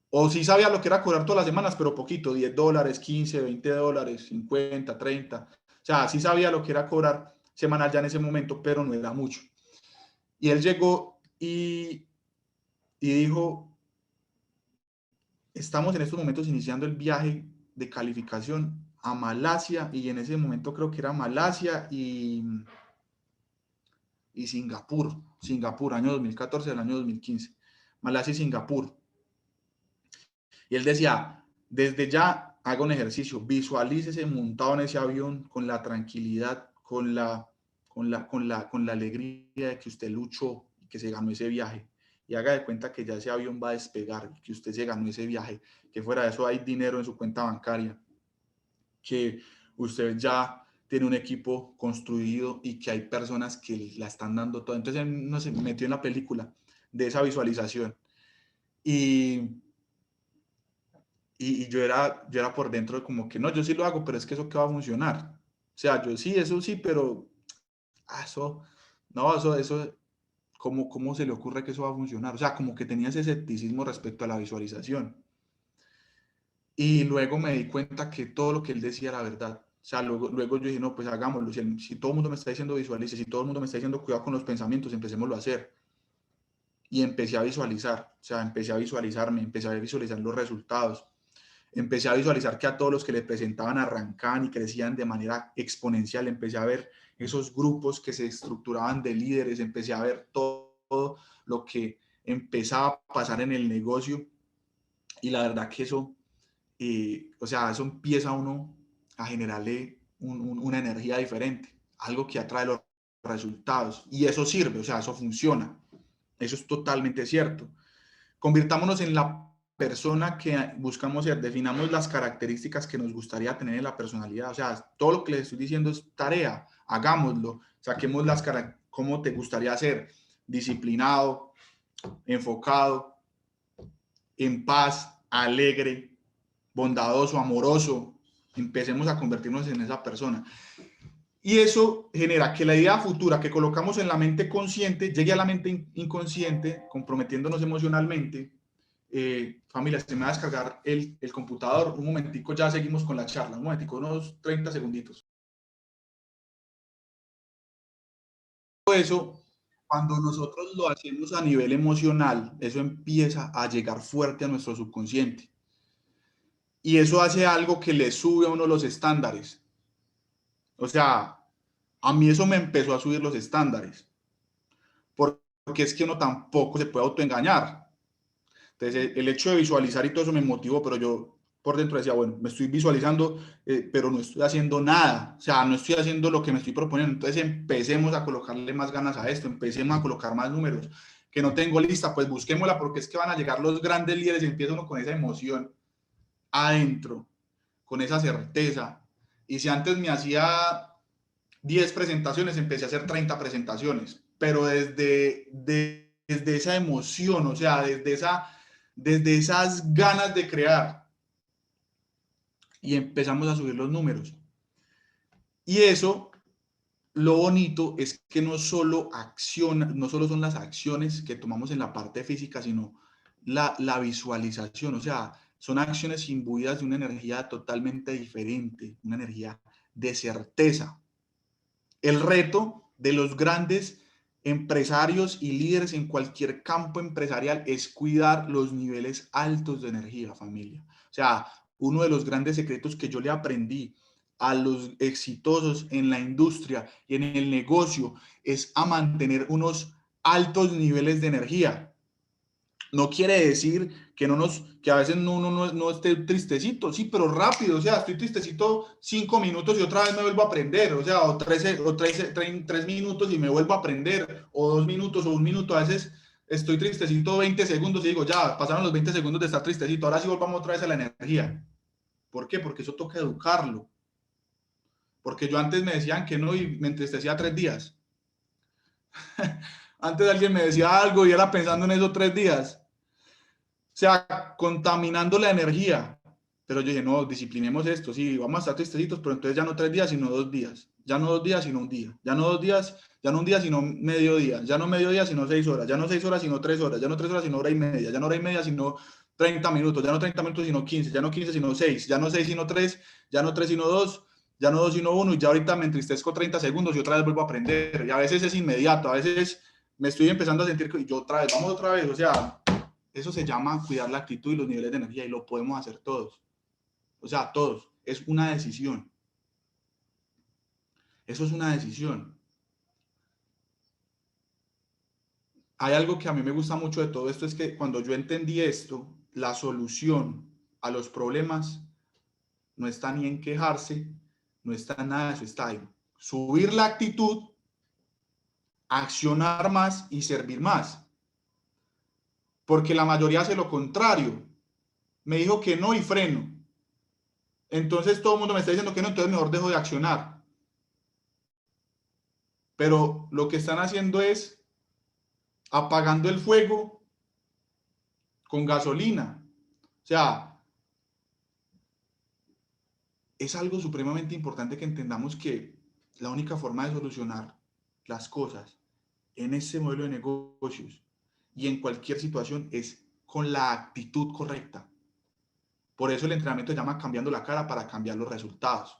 o sí sabía lo que era cobrar todas las semanas, pero poquito, $10, 15, $20, 50, 30. O sea, sí sabía lo que era cobrar semanal ya en ese momento, pero no era mucho. Y él llegó y dijo, estamos en estos momentos iniciando el viaje de calificación a Malasia, y en ese momento creo que era Malasia y Singapur, año 2014 al año 2015, Malasia y Singapur. Y él decía, desde ya haga un ejercicio, visualícese montado en ese avión con la tranquilidad, con la alegría de que usted luchó y que se ganó ese viaje. Y haga de cuenta que ya ese avión va a despegar, que usted se ganó ese viaje, que fuera de eso hay dinero en su cuenta bancaria, que usted ya tiene un equipo construido y que hay personas que la están dando todo. Entonces él no se metió en la película de esa visualización. Y y yo era por dentro como que no, yo sí lo hago, pero es que eso que va a funcionar. O sea, yo sí, eso sí, pero eso, no, eso, ¿cómo se le ocurre que eso va a funcionar? O sea, como que tenía ese escepticismo respecto a la visualización. Y luego me di cuenta que todo lo que él decía era verdad. O sea, luego yo dije, no, pues hagámoslo. Si todo el mundo me está diciendo visualice, si todo el mundo me está diciendo cuidado con los pensamientos, empecémoslo a hacer. Y empecé a visualizar, o sea, empecé a visualizarme, empecé a visualizar los resultados. Empecé a visualizar que a todos los que le presentaban arrancaban y crecían de manera exponencial. Empecé a ver esos grupos que se estructuraban de líderes, empecé a ver todo lo que empezaba a pasar en el negocio, y la verdad que eso, o sea, eso empieza uno a generarle una energía diferente, algo que atrae los resultados, y eso sirve, o sea, eso funciona, eso es totalmente cierto. Convirtámonos en la persona que buscamos ser, definamos las características que nos gustaría tener en la personalidad. O sea, todo lo que les estoy diciendo es tarea, hagámoslo, saquemos las características, cómo te gustaría ser, disciplinado, enfocado, en paz, alegre, bondadoso, amoroso. Empecemos a convertirnos en esa persona. Y eso genera que la idea futura que colocamos en la mente consciente llegue a la mente inconsciente, comprometiéndonos emocionalmente. Familia, se me va a descargar el computador. Un momentico, ya seguimos con la charla. Un momentico, unos 30 segunditos. Todo eso, cuando nosotros lo hacemos a nivel emocional, eso empieza a llegar fuerte a nuestro subconsciente. Y eso hace algo que le sube a uno los estándares. O sea, a mí eso me empezó a subir los estándares. Porque es que uno tampoco se puede autoengañar. Entonces, el hecho de visualizar y todo eso me motivó, pero yo por dentro decía, bueno, me estoy visualizando, pero no estoy haciendo nada. O sea, no estoy haciendo lo que me estoy proponiendo. Entonces, empecemos a colocarle más ganas a esto, empecemos a colocar más números. Que no tengo lista, pues busquémosla, porque es que van a llegar los grandes líderes y empieza uno con esa emoción adentro, con esa certeza. Y si antes me hacía 10 presentaciones, empecé a hacer 30 presentaciones, pero desde esa emoción, o sea, desde esas ganas de crear. Y empezamos a subir los números. Y eso, lo bonito es que no solo son las acciones que tomamos en la parte física, sino la visualización, o sea, son acciones imbuidas de una energía totalmente diferente, una energía de certeza. El reto de los grandes empresarios y líderes en cualquier campo empresarial es cuidar los niveles altos de energía, familia. O sea, uno de los grandes secretos que yo le aprendí a los exitosos en la industria y en el negocio es a mantener unos altos niveles de energía. No quiere decir que a veces uno no esté tristecito, sí, pero rápido, o sea, estoy tristecito 5 minutos y otra vez me vuelvo a aprender, o sea, o 3 minutos y me vuelvo a aprender, o 2 minutos o 1 minuto, a veces estoy tristecito 20 segundos y digo, ya, pasaron los 20 segundos de estar tristecito, ahora sí volvamos otra vez a la energía. ¿Por qué? Porque eso toca educarlo. Porque yo antes me decían que no y me entristecía 3 días. Antes alguien me decía algo y era pensando en esos 3 días. O sea, contaminando la energía. Pero yo dije, no, disciplinemos esto. Sí, vamos a estar tristecitos, pero entonces ya no 3 días, sino 2 días. Ya no 2 días, sino un día. Ya no 2 días, ya no un día, sino medio día. Ya no medio día, sino 6 horas. Ya no 6 horas, sino 3 horas. Ya no 3 horas, sino hora y media. Ya no hora y media, sino 30 minutos. Ya no 30 minutos, sino 15. Ya no 15, sino 6. Ya no 6, sino 3. Ya no 3, sino 2. Ya no 2, sino 1. Y ya ahorita me entristezco 30 segundos y otra vez vuelvo a aprender. Y a veces es inmediato. A veces me estoy empezando a sentir que yo otra vez, vamos otra vez. O sea, eso se llama cuidar la actitud y los niveles de energía y lo podemos hacer todos. O sea, todos. Es una decisión. Eso es una decisión. Hay algo que a mí me gusta mucho de todo esto, es que cuando yo entendí esto, la solución a los problemas no está ni en quejarse, no está en nada de eso, está en subir la actitud, accionar más y servir más. Porque la mayoría hace lo contrario. Me dijo que no y freno. Entonces todo el mundo me está diciendo que no, entonces mejor dejo de accionar. Pero lo que están haciendo es apagando el fuego con gasolina. O sea, es algo supremamente importante que entendamos que la única forma de solucionar las cosas en este modelo de negocios y en cualquier situación es con la actitud correcta. Por eso el entrenamiento se llama cambiando la cara para cambiar los resultados.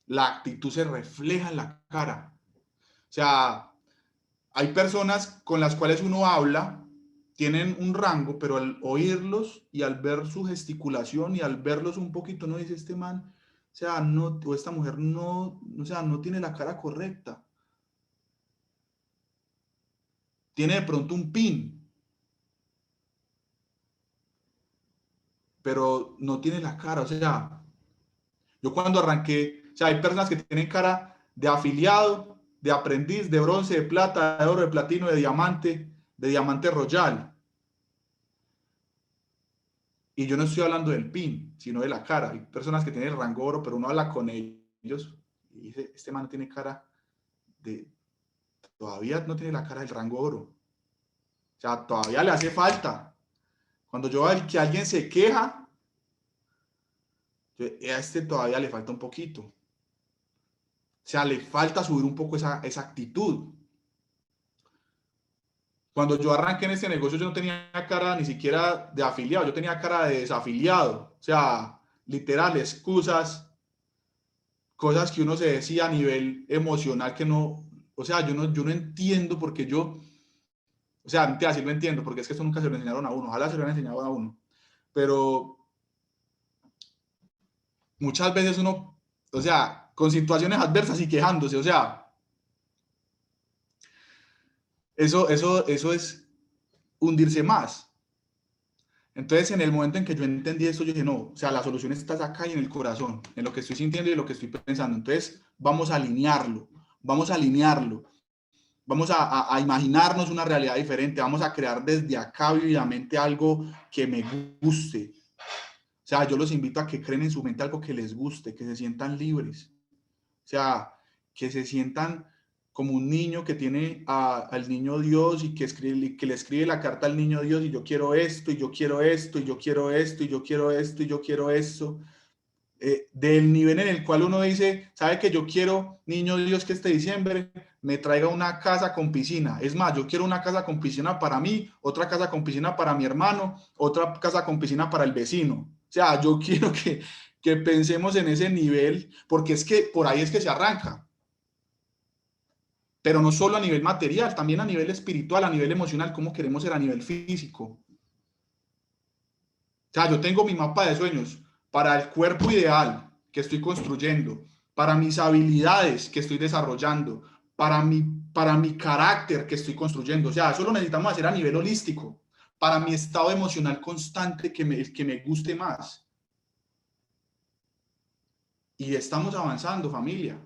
La actitud se refleja en la cara. O sea, hay personas con las cuales uno habla, tienen un rango, pero al oírlos y al ver su gesticulación y al verlos un poquito, no dice este man, o sea, no, o esta mujer no, o sea, no tiene la cara correcta. Tiene de pronto un pin, pero no tiene la cara. O sea, yo cuando arranqué, o sea, hay personas que tienen cara de afiliado, de aprendiz, de bronce, de plata, de oro, de platino, de diamante royal. Y yo no estoy hablando del PIN, sino de la cara. Hay personas que tienen el rango oro, pero uno habla con ellos y dice, este man no tiene cara de... Todavía no tiene la cara del rango oro. O sea, todavía le hace falta. Cuando yo veo que alguien se queja, a este todavía le falta un poquito. O sea, le falta subir un poco esa actitud. Cuando yo arranqué en este negocio, yo no tenía cara ni siquiera de afiliado, yo tenía cara de desafiliado. O sea, literal, excusas, cosas que uno se decía a nivel emocional que no, o sea, yo no entiendo porque yo, o sea, mentira, sí lo entiendo, porque es que esto nunca se lo enseñaron a uno, ojalá se lo hubieran enseñado a uno, pero muchas veces uno, o sea, con situaciones adversas y quejándose, o sea, eso es hundirse más. Entonces, en el momento en que yo entendí esto, yo dije, no, o sea, la solución está acá y en el corazón, en lo que estoy sintiendo y en lo que estoy pensando. Entonces, vamos a alinearlo, vamos a alinearlo, vamos a imaginarnos una realidad diferente, vamos a crear desde acá vividamente algo que me guste. O sea, yo los invito a que creen en su mente algo que les guste, que se sientan libres. O sea, que se sientan como un niño que tiene al niño Dios y que le escribe la carta al niño Dios y yo quiero esto, y yo quiero esto, y yo quiero esto, y yo quiero esto, y yo quiero esto. Del nivel en el cual uno dice, sabe que yo quiero, niño Dios, que este diciembre me traiga una casa con piscina. Es más, yo quiero una casa con piscina para mí, otra casa con piscina para mi hermano, otra casa con piscina para el vecino. O sea, yo quiero que pensemos en ese nivel, porque es que por ahí es que se arranca. Pero no solo a nivel material, también a nivel espiritual, a nivel emocional, cómo queremos ser a nivel físico. O sea, yo tengo mi mapa de sueños para el cuerpo ideal que estoy construyendo, para mis habilidades que estoy desarrollando, para mi carácter que estoy construyendo. O sea, eso lo necesitamos hacer a nivel holístico, para mi estado emocional constante que me guste más. Y estamos avanzando, familia.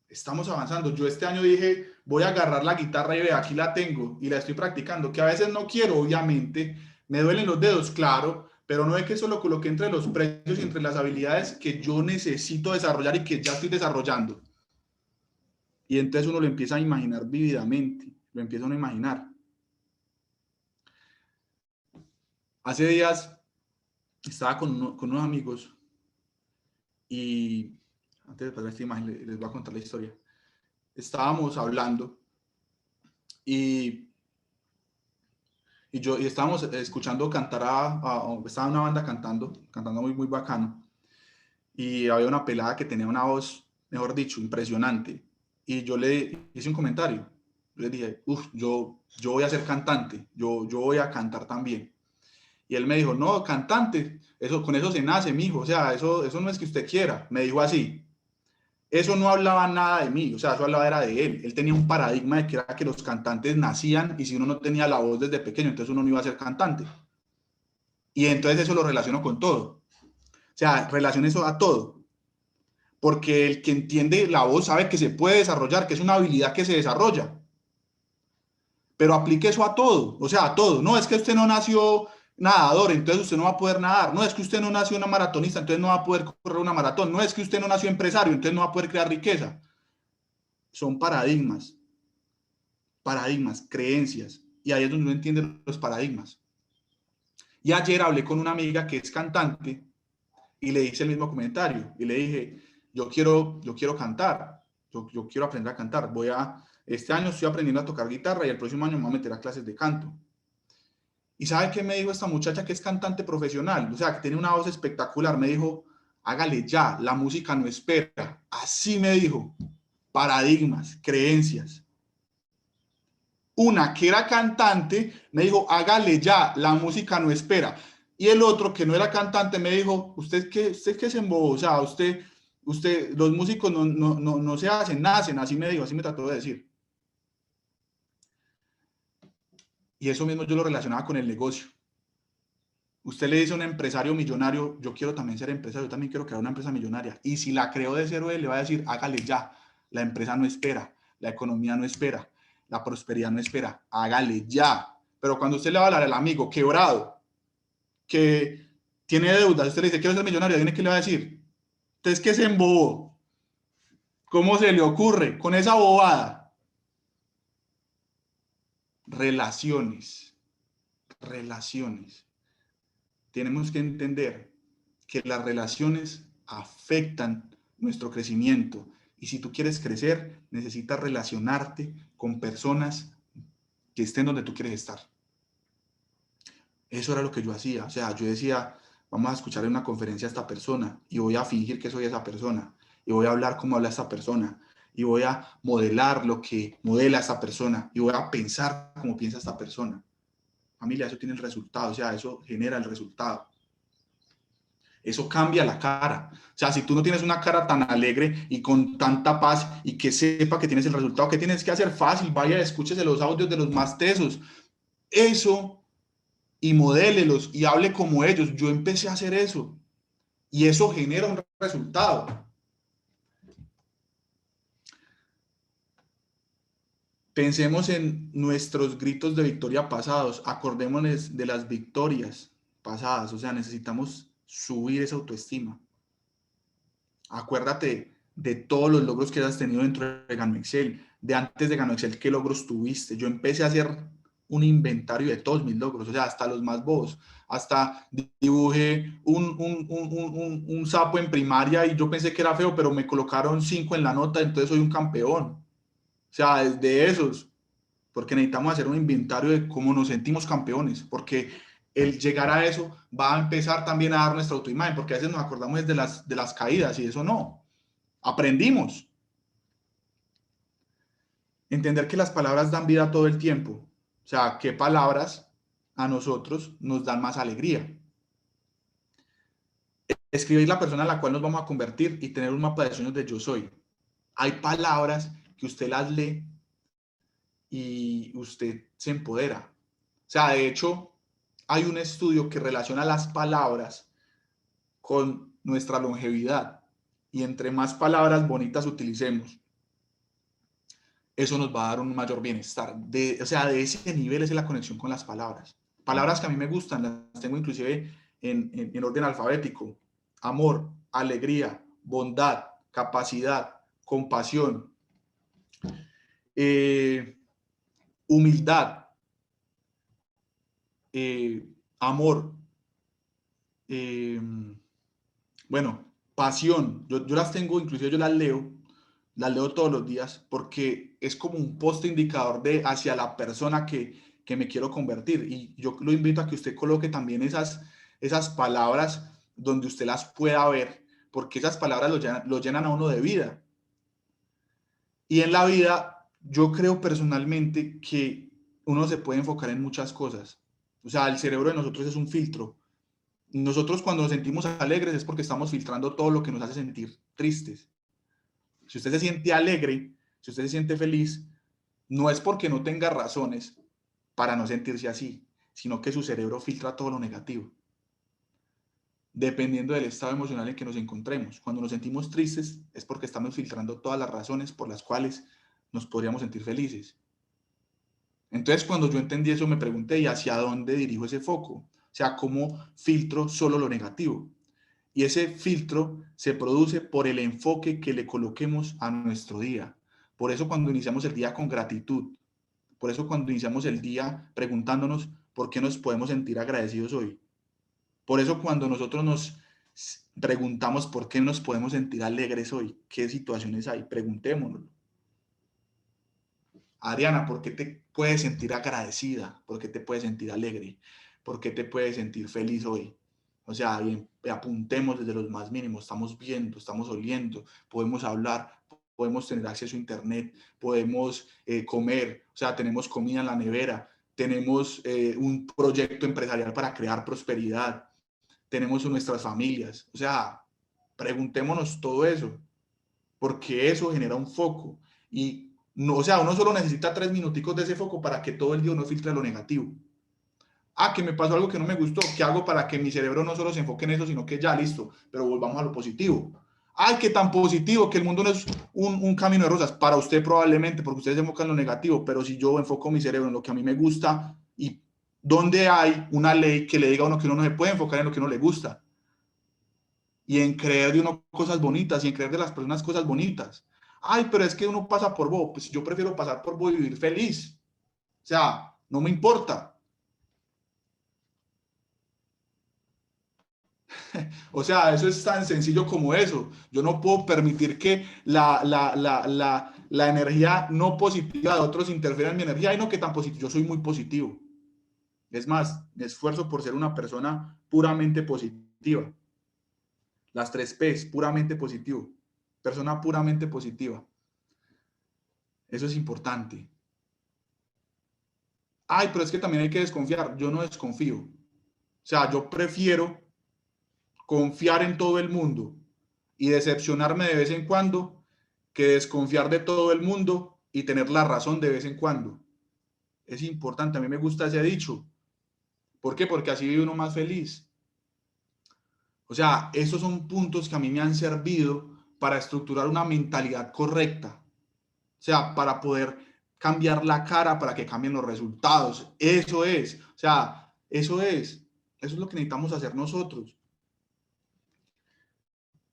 Estamos avanzando. Yo este año dije, voy a agarrar la guitarra y ve, aquí la tengo y la estoy practicando, que a veces no quiero, obviamente, me duelen los dedos, claro, pero no es que eso lo coloqué entre los precios y entre las habilidades que yo necesito desarrollar y que ya estoy desarrollando. Y entonces uno lo empieza a imaginar vívidamente, lo empieza uno a imaginar. Hace días estaba con unos amigos y antes de pasar esta imagen les voy a contar la historia. Estábamos hablando y y estábamos escuchando cantar estaba una banda cantando muy, muy bacano. Y había una pelada que tenía una voz, mejor dicho, impresionante. Y yo le hice un comentario. Yo le dije, yo voy a ser cantante, yo voy a cantar también. Y él me dijo, no, cantante, con eso se nace, mijo. O sea, eso no es que usted quiera. Me dijo así. Eso no hablaba nada de mí, o sea, eso hablaba era de él. Él tenía un paradigma de que era que los cantantes nacían y si uno no tenía la voz desde pequeño, entonces uno no iba a ser cantante. Y entonces eso lo relaciono con todo. O sea, relaciono eso a todo. Porque el que entiende la voz sabe que se puede desarrollar, que es una habilidad que se desarrolla. Pero aplique eso a todo, o sea, a todo. No es que usted no nació nadador, entonces usted no va a poder nadar. No es que usted no nació una maratonista, entonces no va a poder correr una maratón. No es que usted no nació empresario, entonces no va a poder crear riqueza. Son paradigmas, creencias. Y ahí es donde uno entiende los paradigmas. Y ayer hablé con una amiga que es cantante y le hice el mismo comentario. Y le dije, yo quiero cantar, yo quiero aprender a cantar. Este año estoy aprendiendo a tocar guitarra y el próximo año me voy a meter a clases de canto. ¿Y sabe qué me dijo esta muchacha que es cantante profesional? O sea, que tiene una voz espectacular. Me dijo, hágale ya, la música no espera. Así me dijo, paradigmas, creencias. Una que era cantante me dijo, hágale ya, la música no espera. Y el otro que no era cantante me dijo, usted qué se embobó, o sea, los músicos no se hacen, nacen, así me dijo, así me trató de decir. Y eso mismo yo lo relacionaba con el negocio. Usted le dice a un empresario millonario, yo quiero también ser empresario, yo también quiero crear una empresa millonaria. Y si la creo de cero, él le va a decir, hágale ya, la empresa no espera, la economía no espera, la prosperidad no espera, hágale ya. Pero cuando usted le va a hablar al amigo quebrado, que tiene deudas, usted le dice, quiero ser millonario, ¿tiene qué le va a decir? Entonces, ¿qué se embobó? ¿Cómo se le ocurre con esa bobada? Relaciones. Tenemos que entender que las relaciones afectan nuestro crecimiento. Y si tú quieres crecer, necesitas relacionarte con personas que estén donde tú quieres estar. Eso era lo que yo hacía. O sea, yo decía, vamos a escuchar en una conferencia a esta persona y voy a fingir que soy esa persona y voy a hablar como habla esta persona y voy a modelar lo que modela esta persona y voy a pensar como piensa esta persona. Familia, eso tiene el resultado, o sea, eso genera el resultado. Eso cambia la cara. O sea, si tú no tienes una cara tan alegre y con tanta paz y que sepa que tienes el resultado, que tienes que hacer fácil, vaya, escúchese los audios de los más tesos. Eso, y modélelos y hable como ellos. Yo empecé a hacer eso y eso genera un resultado. Pensemos en nuestros gritos de victoria pasados, acordémonos de las victorias pasadas, o sea, necesitamos subir esa autoestima. Acuérdate de todos los logros que has tenido dentro de Gano Excel, de antes de Gano Excel, qué logros tuviste. Yo empecé a hacer un inventario de todos mis logros, o sea, hasta los más bobos. Hasta dibujé un sapo en primaria y yo pensé que era feo, pero me colocaron 5 en la nota, entonces soy un campeón. O sea, de esos, porque necesitamos hacer un inventario de cómo nos sentimos campeones, porque el llegar a eso va a empezar también a dar nuestra autoimagen, porque a veces nos acordamos de las caídas y eso no. Aprendimos. Entender que las palabras dan vida todo el tiempo. O sea, qué palabras a nosotros nos dan más alegría. Escribir la persona a la cual nos vamos a convertir y tener un mapa de sueños de yo soy. Hay palabras que usted las lee y usted se empodera. O sea, de hecho, hay un estudio que relaciona las palabras con nuestra longevidad. Y entre más palabras bonitas utilicemos, eso nos va a dar un mayor bienestar. O sea, de ese nivel es la conexión con las palabras. Palabras que a mí me gustan, las tengo inclusive en orden alfabético. Amor, alegría, bondad, capacidad, compasión, humildad, amor, bueno, pasión. Yo las tengo, inclusive yo las leo todos los días porque es como un poste indicador de hacia la persona que me quiero convertir. Y yo lo invito a que usted coloque también esas palabras donde usted las pueda ver, porque esas palabras lo llenan a uno de vida. Y en la vida, yo creo personalmente que uno se puede enfocar en muchas cosas. O sea, el cerebro de nosotros es un filtro. Nosotros cuando nos sentimos alegres es porque estamos filtrando todo lo que nos hace sentir tristes. Si usted se siente alegre, si usted se siente feliz, no es porque no tenga razones para no sentirse así, sino que su cerebro filtra todo lo negativo. Dependiendo del estado emocional en que nos encontremos. Cuando nos sentimos tristes es porque estamos filtrando todas las razones por las cuales nos podríamos sentir felices. Entonces, cuando yo entendí eso, me pregunté, ¿y hacia dónde dirijo ese foco? O sea, ¿cómo filtro solo lo negativo? Y ese filtro se produce por el enfoque que le coloquemos a nuestro día. Por eso cuando iniciamos el día con gratitud, por eso cuando iniciamos el día preguntándonos por qué nos podemos sentir agradecidos hoy. Por eso cuando nosotros nos preguntamos por qué nos podemos sentir alegres hoy, qué situaciones hay, preguntémonos. Adriana, ¿por qué te puedes sentir agradecida? ¿Por qué te puedes sentir alegre? ¿Por qué te puedes sentir feliz hoy? O sea, bien, apuntemos desde los más mínimos, estamos viendo, estamos oliendo, podemos hablar, podemos tener acceso a internet, podemos comer, o sea, tenemos comida en la nevera, tenemos un proyecto empresarial para crear prosperidad, tenemos nuestras familias, o sea, preguntémonos todo eso, porque eso genera un foco y no, o sea, uno solo necesita 3 minuticos de ese foco para que todo el día uno filtre lo negativo. Ah, que me pasó algo que no me gustó. ¿Qué hago para que mi cerebro no solo se enfoque en eso, sino que ya listo, pero volvamos a lo positivo? Ay, qué tan positivo, que el mundo no es un camino de rosas. Para usted probablemente, porque usted se enfoca en lo negativo, pero si yo enfoco mi cerebro en lo que a mí me gusta y donde hay una ley que le diga a uno que uno no se puede enfocar en lo que a uno le gusta y en creer de uno cosas bonitas y en creer de las personas cosas bonitas. Ay, pero es que uno pasa por bobo. Pues yo prefiero pasar por bobo y vivir feliz. O sea, no me importa. O sea, eso es tan sencillo como eso. Yo no puedo permitir que la energía no positiva de otros interfiera en mi energía y no que tan positivo. Yo soy muy positivo. Es más, me esfuerzo por ser una persona puramente positiva. Las 3 P's, puramente positivo. Persona puramente positiva. Eso es importante. Ay, pero es que también hay que desconfiar. Yo no desconfío. O sea, yo prefiero confiar en todo el mundo y decepcionarme de vez en cuando que desconfiar de todo el mundo y tener la razón de vez en cuando. Es importante, a mí me gusta ese dicho. ¿Por qué? Porque así vive uno más feliz. O sea, esos son puntos que a mí me han servido para estructurar una mentalidad correcta. O sea, para poder cambiar la cara, para que cambien los resultados. Eso es. O sea, eso es. Eso es lo que necesitamos hacer nosotros.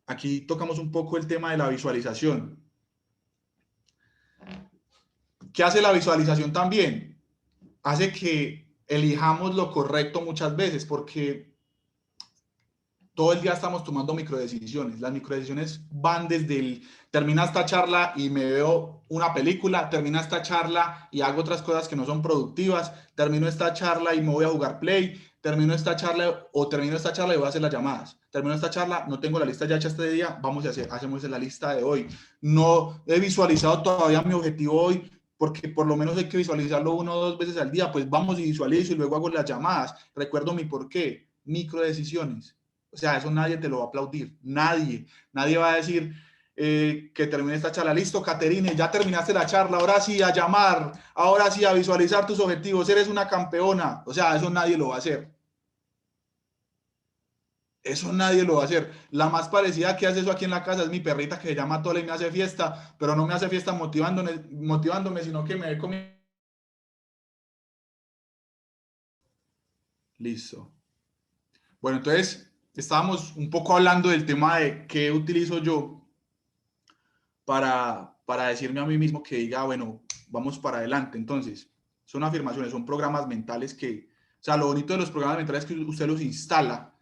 Aquí tocamos un poco el tema de la visualización. ¿Qué hace la visualización también? Hace que elijamos lo correcto muchas veces, porque todo el día estamos tomando microdecisiones. Las microdecisiones van desde termina esta charla y me veo una película, termina esta charla y hago otras cosas que no son productivas, termino esta charla y me voy a jugar Play, termino esta charla y voy a hacer las llamadas. Termino esta charla, no tengo la lista ya hecha este día, hacemos la lista de hoy. No he visualizado todavía mi objetivo hoy, porque por lo menos hay que visualizarlo 1 o 2 veces al día, pues vamos y visualizo y luego hago las llamadas. Recuerdo mi porqué, microdecisiones. O sea, eso nadie te lo va a aplaudir. Nadie va a decir que termine esta charla. Listo, Caterine, ya terminaste la charla. Ahora sí a llamar. Ahora sí a visualizar tus objetivos. Eres una campeona. O sea, eso nadie lo va a hacer. Eso nadie lo va a hacer. La más parecida que hace eso aquí en la casa es mi perrita que se llama Tola y me hace fiesta, pero no me hace fiesta motivándome, sino que me ve comiendo. Listo. Bueno, entonces estábamos un poco hablando del tema de qué utilizo yo para decirme a mí mismo que diga, bueno, vamos para adelante. Entonces, son afirmaciones, son programas mentales que, o sea, lo bonito de los programas mentales es que usted los instala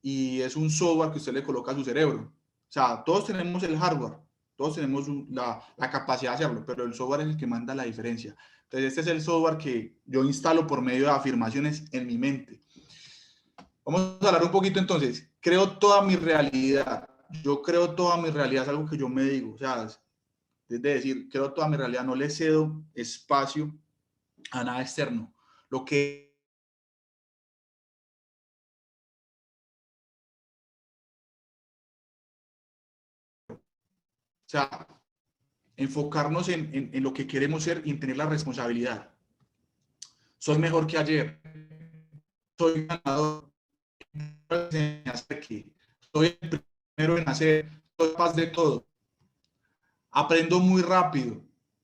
y es un software que usted le coloca a su cerebro. O sea, todos tenemos el hardware, todos tenemos la capacidad de hacerlo, pero el software es el que manda la diferencia. Entonces, este es el software que yo instalo por medio de afirmaciones en mi mente. Vamos a hablar un poquito entonces. Creo toda mi realidad. Yo creo toda mi realidad, es algo que yo me digo. O sea, es decir, creo toda mi realidad, no le cedo espacio a nada externo. Lo que o sea, enfocarnos en lo que queremos ser y en tener la responsabilidad. Soy mejor que ayer. Soy ganador. Soy el primero en hacer. Soy capaz de todo. Aprendo muy rápido.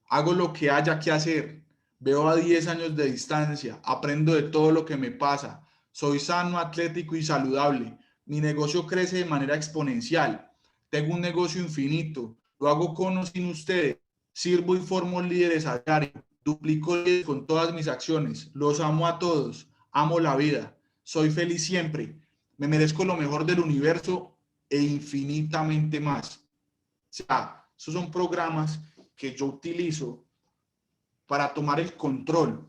Hago lo que haya que hacer. Veo a 10 años de distancia. Aprendo de todo lo que me pasa. Soy sano, atlético y saludable. Mi negocio crece de manera exponencial. Tengo un negocio infinito. Lo hago con o sin ustedes. Sirvo y formo líderes a diario. Duplico líderes con todas mis acciones. Los amo a todos. Amo la vida. Soy feliz siempre. Me merezco lo mejor del universo e infinitamente más. O sea, esos son programas que yo utilizo para tomar el control,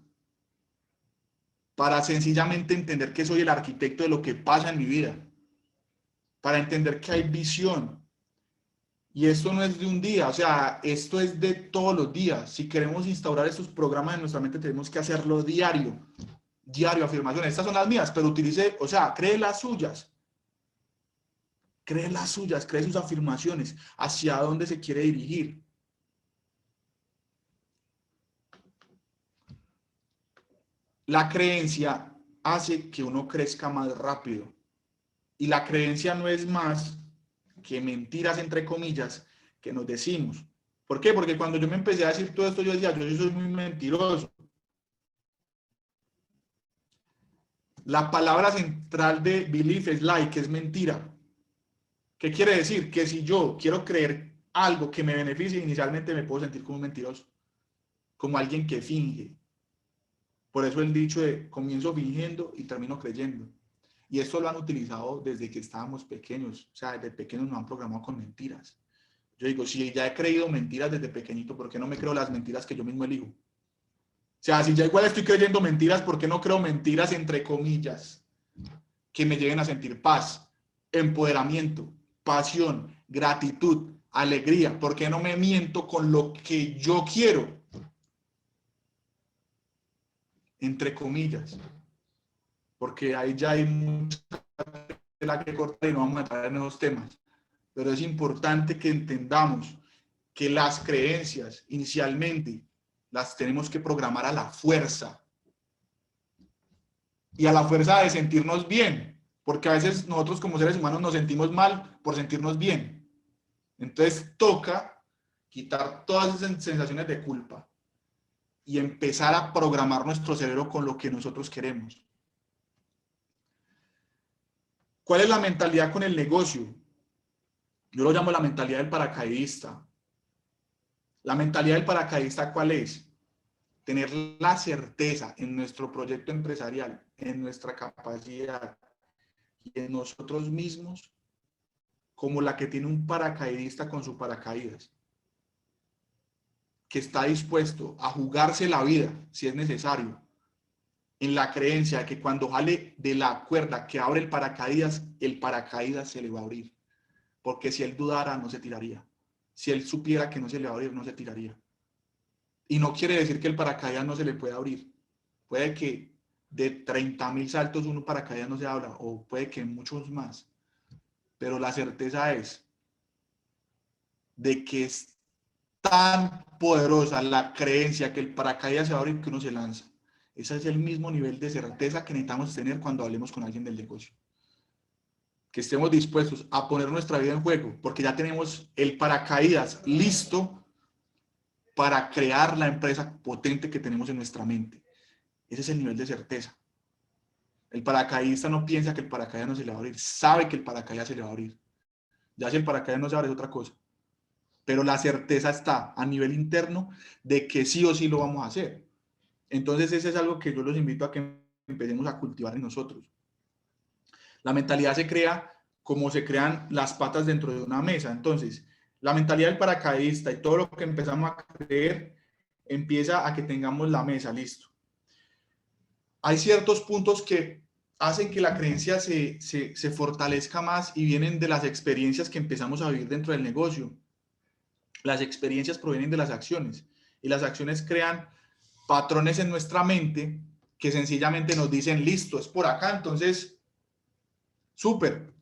para sencillamente entender que soy el arquitecto de lo que pasa en mi vida, para entender que hay visión. Y esto no es de un día, o sea, esto es de todos los días. Si queremos instaurar estos programas en nuestra mente, tenemos que hacerlo diario. Diario, afirmaciones. Estas son las mías, pero utilice, o sea, cree las suyas. Cree las suyas, cree sus afirmaciones, hacia dónde se quiere dirigir. La creencia hace que uno crezca más rápido. Y la creencia no es más que mentiras, entre comillas, que nos decimos. ¿Por qué? Porque cuando yo me empecé a decir todo esto, yo decía, yo soy muy mentiroso. La palabra central de belief es lie, que es mentira. ¿Qué quiere decir? Que si yo quiero creer algo que me beneficie, inicialmente me puedo sentir como un mentiroso, como alguien que finge. Por eso el dicho de comienzo fingiendo y termino creyendo. Y esto lo han utilizado desde que estábamos pequeños. O sea, desde pequeños nos han programado con mentiras. Yo digo, si ya he creído mentiras desde pequeñito, ¿por qué no me creo las mentiras que yo mismo elijo? O sea, si ya igual estoy creyendo mentiras, ¿por qué no creo mentiras entre comillas que me lleven a sentir paz, empoderamiento, pasión, gratitud, alegría? ¿Por qué no me miento con lo que yo quiero? Entre comillas. Porque ahí ya hay mucha tela que cortar y no vamos a entrar en esos temas. Pero es importante que entendamos que las creencias inicialmente las tenemos que programar a la fuerza. Y a la fuerza de sentirnos bien. Porque a veces nosotros como seres humanos nos sentimos mal por sentirnos bien. Entonces toca quitar todas esas sensaciones de culpa y empezar a programar nuestro cerebro con lo que nosotros queremos. ¿Cuál es la mentalidad con el negocio? Yo lo llamo la mentalidad del paracaidista. La mentalidad del paracaidista, ¿cuál es? Tener la certeza en nuestro proyecto empresarial, en nuestra capacidad y en nosotros mismos, como la que tiene un paracaidista con su paracaídas, que está dispuesto a jugarse la vida, si es necesario, en la creencia de que cuando jale de la cuerda que abre el paracaídas se le va a abrir. Porque si él dudara, no se tiraría. Si él supiera que no se le va a abrir, no se tiraría. Y no quiere decir que el paracaídas no se le pueda abrir. Puede que de 30,000 saltos un paracaídas no se abra, o puede que muchos más. Pero la certeza es de que es tan poderosa la creencia que el paracaídas se va a abrir que uno se lanza. Ese es el mismo nivel de certeza que necesitamos tener cuando hablemos con alguien del negocio. Que estemos dispuestos a poner nuestra vida en juego, porque ya tenemos el paracaídas listo para crear la empresa potente que tenemos en nuestra mente. Ese es el nivel de certeza. El paracaidista no piensa que el paracaídas no se le va a abrir, sabe que el paracaídas se le va a abrir. Ya si el paracaídas no se abre es otra cosa. Pero la certeza está a nivel interno de que sí o sí lo vamos a hacer. Entonces ese es algo que yo los invito a que empecemos a cultivar en nosotros. La mentalidad se crea como se crean las patas dentro de una mesa. Entonces, la mentalidad del paracaidista y todo lo que empezamos a creer empieza a que tengamos la mesa, listo. Hay ciertos puntos que hacen que la creencia se fortalezca más y vienen de las experiencias que empezamos a vivir dentro del negocio. Las experiencias provienen de las acciones y las acciones crean patrones en nuestra mente que sencillamente nos dicen, listo, es por acá, entonces, súper.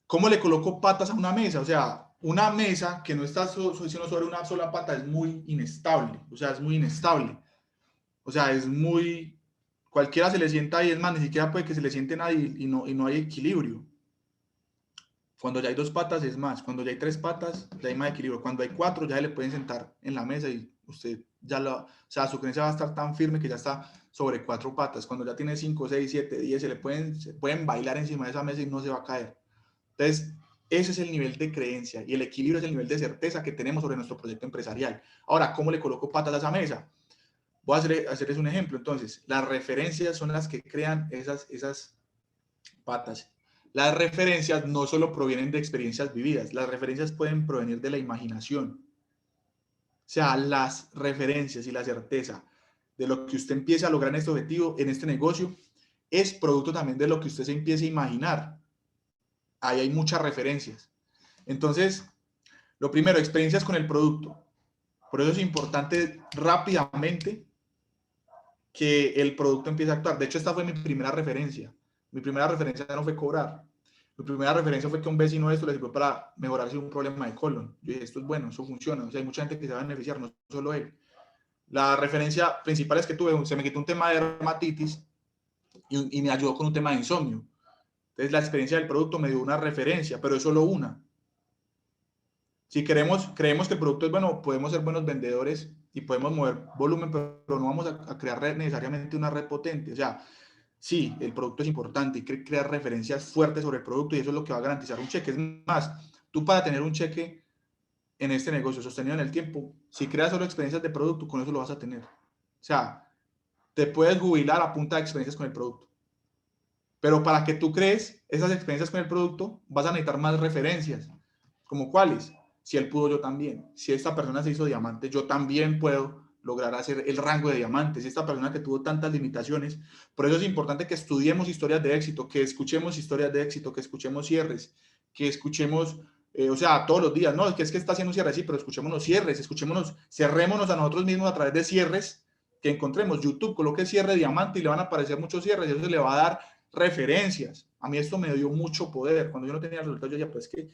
¿Cómo le coloco patas a una mesa? O sea, una mesa que no está sino sobre una sola pata es muy inestable, o sea, es muy inestable. O sea, es muy... Cualquiera se le sienta ahí, es más, ni siquiera puede que se le siente nadie y no hay equilibrio. Cuando ya hay dos patas es más, cuando ya hay tres patas ya hay más equilibrio, cuando hay cuatro ya le pueden sentar en la mesa y usted ya o sea, su creencia va a estar tan firme que ya está sobre cuatro patas. Cuando ya tiene 5, 6, 7, 10 se pueden bailar encima de esa mesa y no se va a caer. Entonces, ese es el nivel de creencia y el equilibrio es el nivel de certeza que tenemos sobre nuestro proyecto empresarial. Ahora, ¿cómo le coloco patas a esa mesa? Voy a hacerles un ejemplo. Entonces, las referencias son las que crean esas patas. Las referencias no solo provienen de experiencias vividas, las referencias pueden provenir de la imaginación. O sea, las referencias y la certeza de lo que usted empiece a lograr en este objetivo, en este negocio, es producto también de lo que usted se empiece a imaginar. Ahí hay muchas referencias. Entonces, lo primero, experiencias con el producto. Por eso es importante rápidamente que el producto empiece a actuar. De hecho, esta fue mi primera referencia. Mi primera referencia no fue cobrar. Mi primera referencia fue que un vecino de esto le sirvió para mejorarse un problema de colon. Yo dije, esto es bueno, eso funciona. O sea, hay mucha gente que se va a beneficiar, no solo él. La referencia principal es que se me quitó un tema de dermatitis y me ayudó con un tema de insomnio. Entonces, la experiencia del producto me dio una referencia, pero es solo una. Si creemos que el producto es bueno, podemos ser buenos vendedores y podemos mover volumen, pero no vamos a crear necesariamente una red potente. O sea, Sí, el producto es importante, hay que crear referencias fuertes sobre el producto y eso es lo que va a garantizar un cheque. Es más, tú para tener un cheque en este negocio sostenido en el tiempo, si creas solo experiencias de producto, con eso lo vas a tener. O sea, te puedes jubilar a punta de experiencias con el producto. Pero para que tú crees esas experiencias con el producto, vas a necesitar más referencias. ¿Como cuáles? Si él pudo, yo también. Si esta persona se hizo diamante, yo también puedo lograr hacer el rango de diamante. Si esta persona que tuvo tantas limitaciones, por eso es importante que estudiemos historias de éxito, que escuchemos historias de éxito, que escuchemos cierres, que escuchemos, o sea, todos los días, no, es que está haciendo un cierre, sí, pero escuchemos los cierres, escuchémonos, cerrémonos a nosotros mismos a través de cierres que encontremos. YouTube, coloque cierre diamante y le van a aparecer muchos cierres y eso le va a dar referencias. A mí esto me dio mucho poder. Cuando yo no tenía resultados, yo decía, pues que,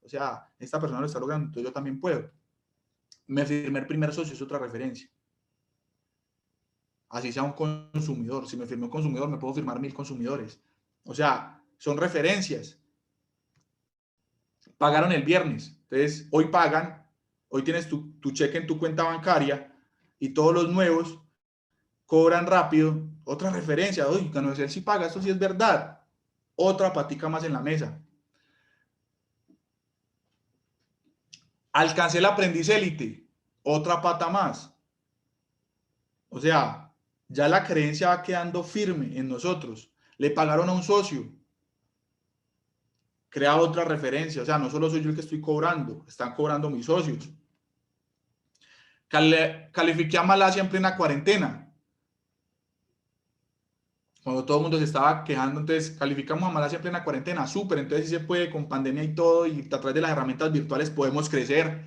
o sea, esta persona lo está logrando, entonces yo también puedo. Me firmé el primer socio, es otra referencia. Así sea un consumidor. Si me firmé un consumidor, me puedo firmar 1000 consumidores. O sea, son referencias. Pagaron el viernes. Entonces, hoy pagan, hoy tienes tu cheque en tu cuenta bancaria y todos los nuevos cobran rápido. Otra referencia. Oye, Canocer sí paga, esto sí es verdad. Otra patica más en la mesa. Alcancé el aprendiz élite, otra pata más. O sea, ya la creencia va quedando firme en nosotros. Le pagaron a un socio, crea otra referencia. O sea, no solo soy yo el que estoy cobrando, están cobrando mis socios. Califiqué a Malasia en plena cuarentena. Cuando todo el mundo se estaba quejando, entonces calificamos a Malasia en plena cuarentena. Súper, entonces sí se puede con pandemia y todo, y a través de las herramientas virtuales podemos crecer.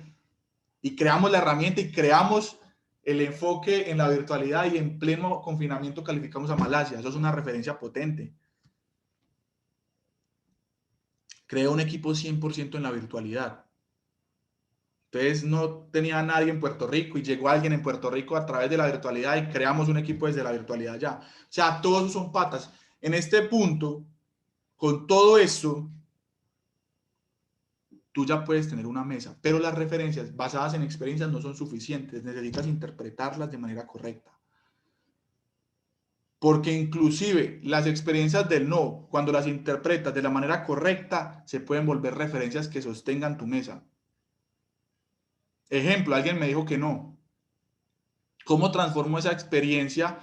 Y creamos la herramienta y creamos el enfoque en la virtualidad y en pleno confinamiento calificamos a Malasia. Eso es una referencia potente. Creé un equipo 100% en la virtualidad. Entonces no tenía a nadie en Puerto Rico y llegó alguien en Puerto Rico a través de la virtualidad y creamos un equipo desde la virtualidad ya. O sea, todos son patas. En este punto, con todo esto, tú ya puedes tener una mesa, pero las referencias basadas en experiencias no son suficientes. Necesitas interpretarlas de manera correcta. Porque inclusive las experiencias del no, cuando las interpretas de la manera correcta, se pueden volver referencias que sostengan tu mesa. Ejemplo, alguien me dijo que no. ¿Cómo transformo esa experiencia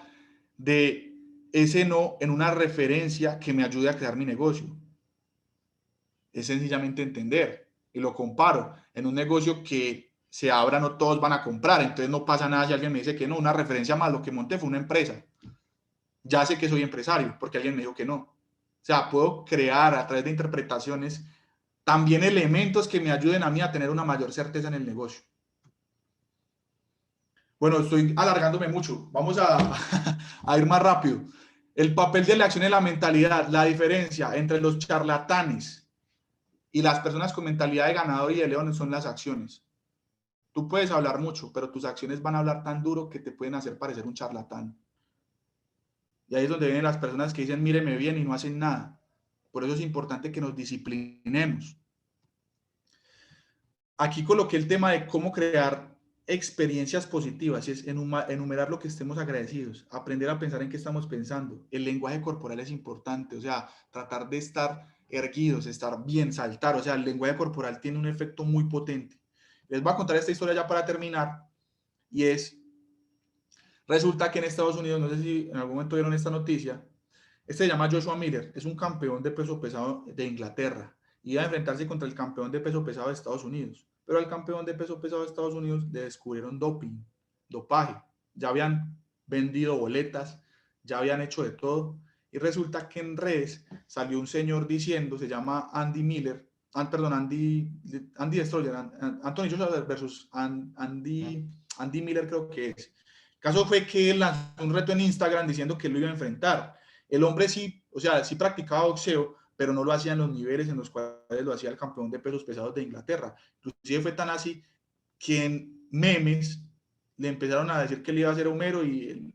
de ese no en una referencia que me ayude a crear mi negocio? Es sencillamente entender y lo comparo. En un negocio que se abra, no todos van a comprar, entonces no pasa nada si alguien me dice que no. Una referencia más, lo que monté fue una empresa. Ya sé que soy empresario porque alguien me dijo que no. O sea, puedo crear a través de interpretaciones también elementos que me ayuden a mí a tener una mayor certeza en el negocio. Bueno, estoy alargándome mucho. Vamos a ir más rápido. El papel de la acción y la mentalidad, la diferencia entre los charlatanes y las personas con mentalidad de ganador y de león son las acciones. Tú puedes hablar mucho, pero tus acciones van a hablar tan duro que te pueden hacer parecer un charlatán. Y ahí es donde vienen las personas que dicen, míreme bien y no hacen nada. Por eso es importante que nos disciplinemos. Aquí coloqué el tema de cómo crear experiencias positivas, y es enumerar lo que estemos agradecidos, aprender a pensar en qué estamos pensando. El lenguaje corporal es importante, o sea, tratar de estar erguidos, estar bien, saltar, o sea, el lenguaje corporal tiene un efecto muy potente. Les voy a contar esta historia ya para terminar, y resulta que en Estados Unidos, no sé si en algún momento vieron esta noticia, este se llama Joshua Miller, es un campeón de peso pesado de Inglaterra, y iba a enfrentarse contra el campeón de peso pesado de Estados Unidos. Pero al campeón de peso pesado de Estados Unidos le descubrieron doping, dopaje. Ya habían vendido boletas, ya habían hecho de todo. Y resulta que en redes salió un señor diciendo, se llama Andy Miller, Andy Destroyer, Anthony Joshua versus Andy Miller creo que es. El caso fue que él lanzó un reto en Instagram diciendo que lo iba a enfrentar. El hombre sí, o sea, sí practicaba boxeo, pero no lo hacía en los niveles en los cuales lo hacía el campeón de pesos pesados de Inglaterra. Inclusive fue tan así que en memes le empezaron a decir que él iba a ser Homero y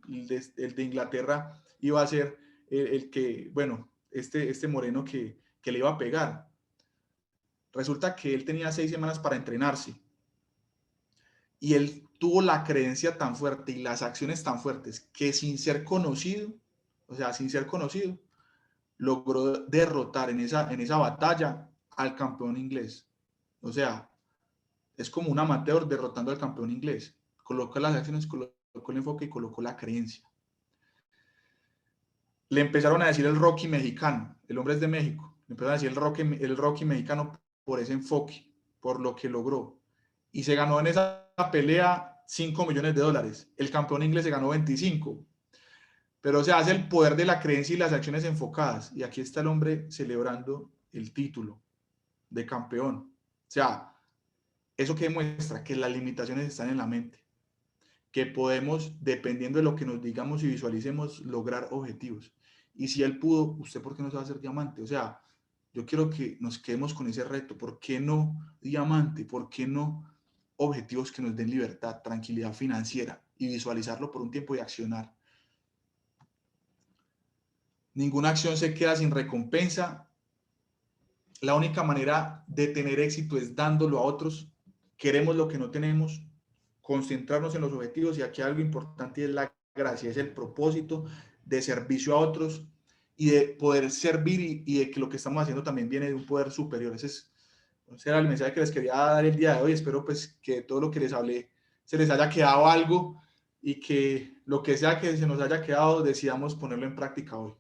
el de Inglaterra iba a ser el que, bueno, este moreno que le iba a pegar. Resulta que él tenía 6 semanas para entrenarse y él tuvo la creencia tan fuerte y las acciones tan fuertes que sin ser conocido o sea, sin ser conocido, logró derrotar en esa batalla al campeón inglés. O sea, es como un amateur derrotando al campeón inglés. Colocó las acciones, colocó el enfoque y colocó la creencia. Le empezaron a decir el Rocky mexicano, el hombre es de México, le empezaron a decir el Rocky mexicano por ese enfoque, por lo que logró. Y se ganó en esa pelea 5 millones de dólares. El campeón inglés se ganó 25. Pero se hace el poder de la creencia y las acciones enfocadas. Y aquí está el hombre celebrando el título de campeón. O sea, eso que demuestra que las limitaciones están en la mente, que podemos, dependiendo de lo que nos digamos y visualicemos, lograr objetivos. Y si él pudo, ¿usted por qué no se va a hacer diamante? O sea, yo quiero que nos quedemos con ese reto. ¿Por qué no diamante? ¿Por qué no objetivos que nos den libertad, tranquilidad financiera y visualizarlo por un tiempo y accionar? Ninguna acción se queda sin recompensa. La única manera de tener éxito es dándolo a otros. Queremos lo que no tenemos, concentrarnos en los objetivos, y aquí algo importante es la gracia, es el propósito de servicio a otros y de poder servir, y de que lo que estamos haciendo también viene de un poder superior. Ese era el mensaje que les quería dar el día de hoy. Espero pues que todo lo que les hablé se les haya quedado algo, y que lo que sea que se nos haya quedado decidamos ponerlo en práctica hoy.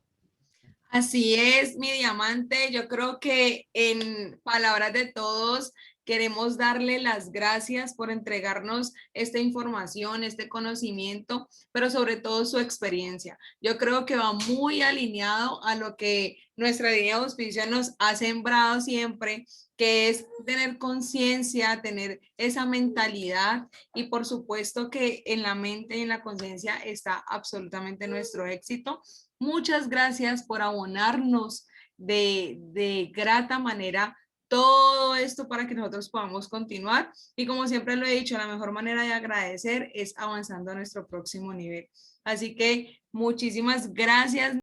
Así es, mi diamante. Yo creo que en palabras de todos queremos darle las gracias por entregarnos esta información, este conocimiento, pero sobre todo su experiencia. Yo creo que va muy alineado a lo que nuestra línea de auspicio nos ha sembrado siempre, que es tener conciencia, tener esa mentalidad, y por supuesto que en la mente y en la conciencia está absolutamente nuestro éxito. Muchas gracias por abonarnos de grata manera todo esto para que nosotros podamos continuar. Y como siempre lo he dicho, la mejor manera de agradecer es avanzando a nuestro próximo nivel. Así que muchísimas gracias.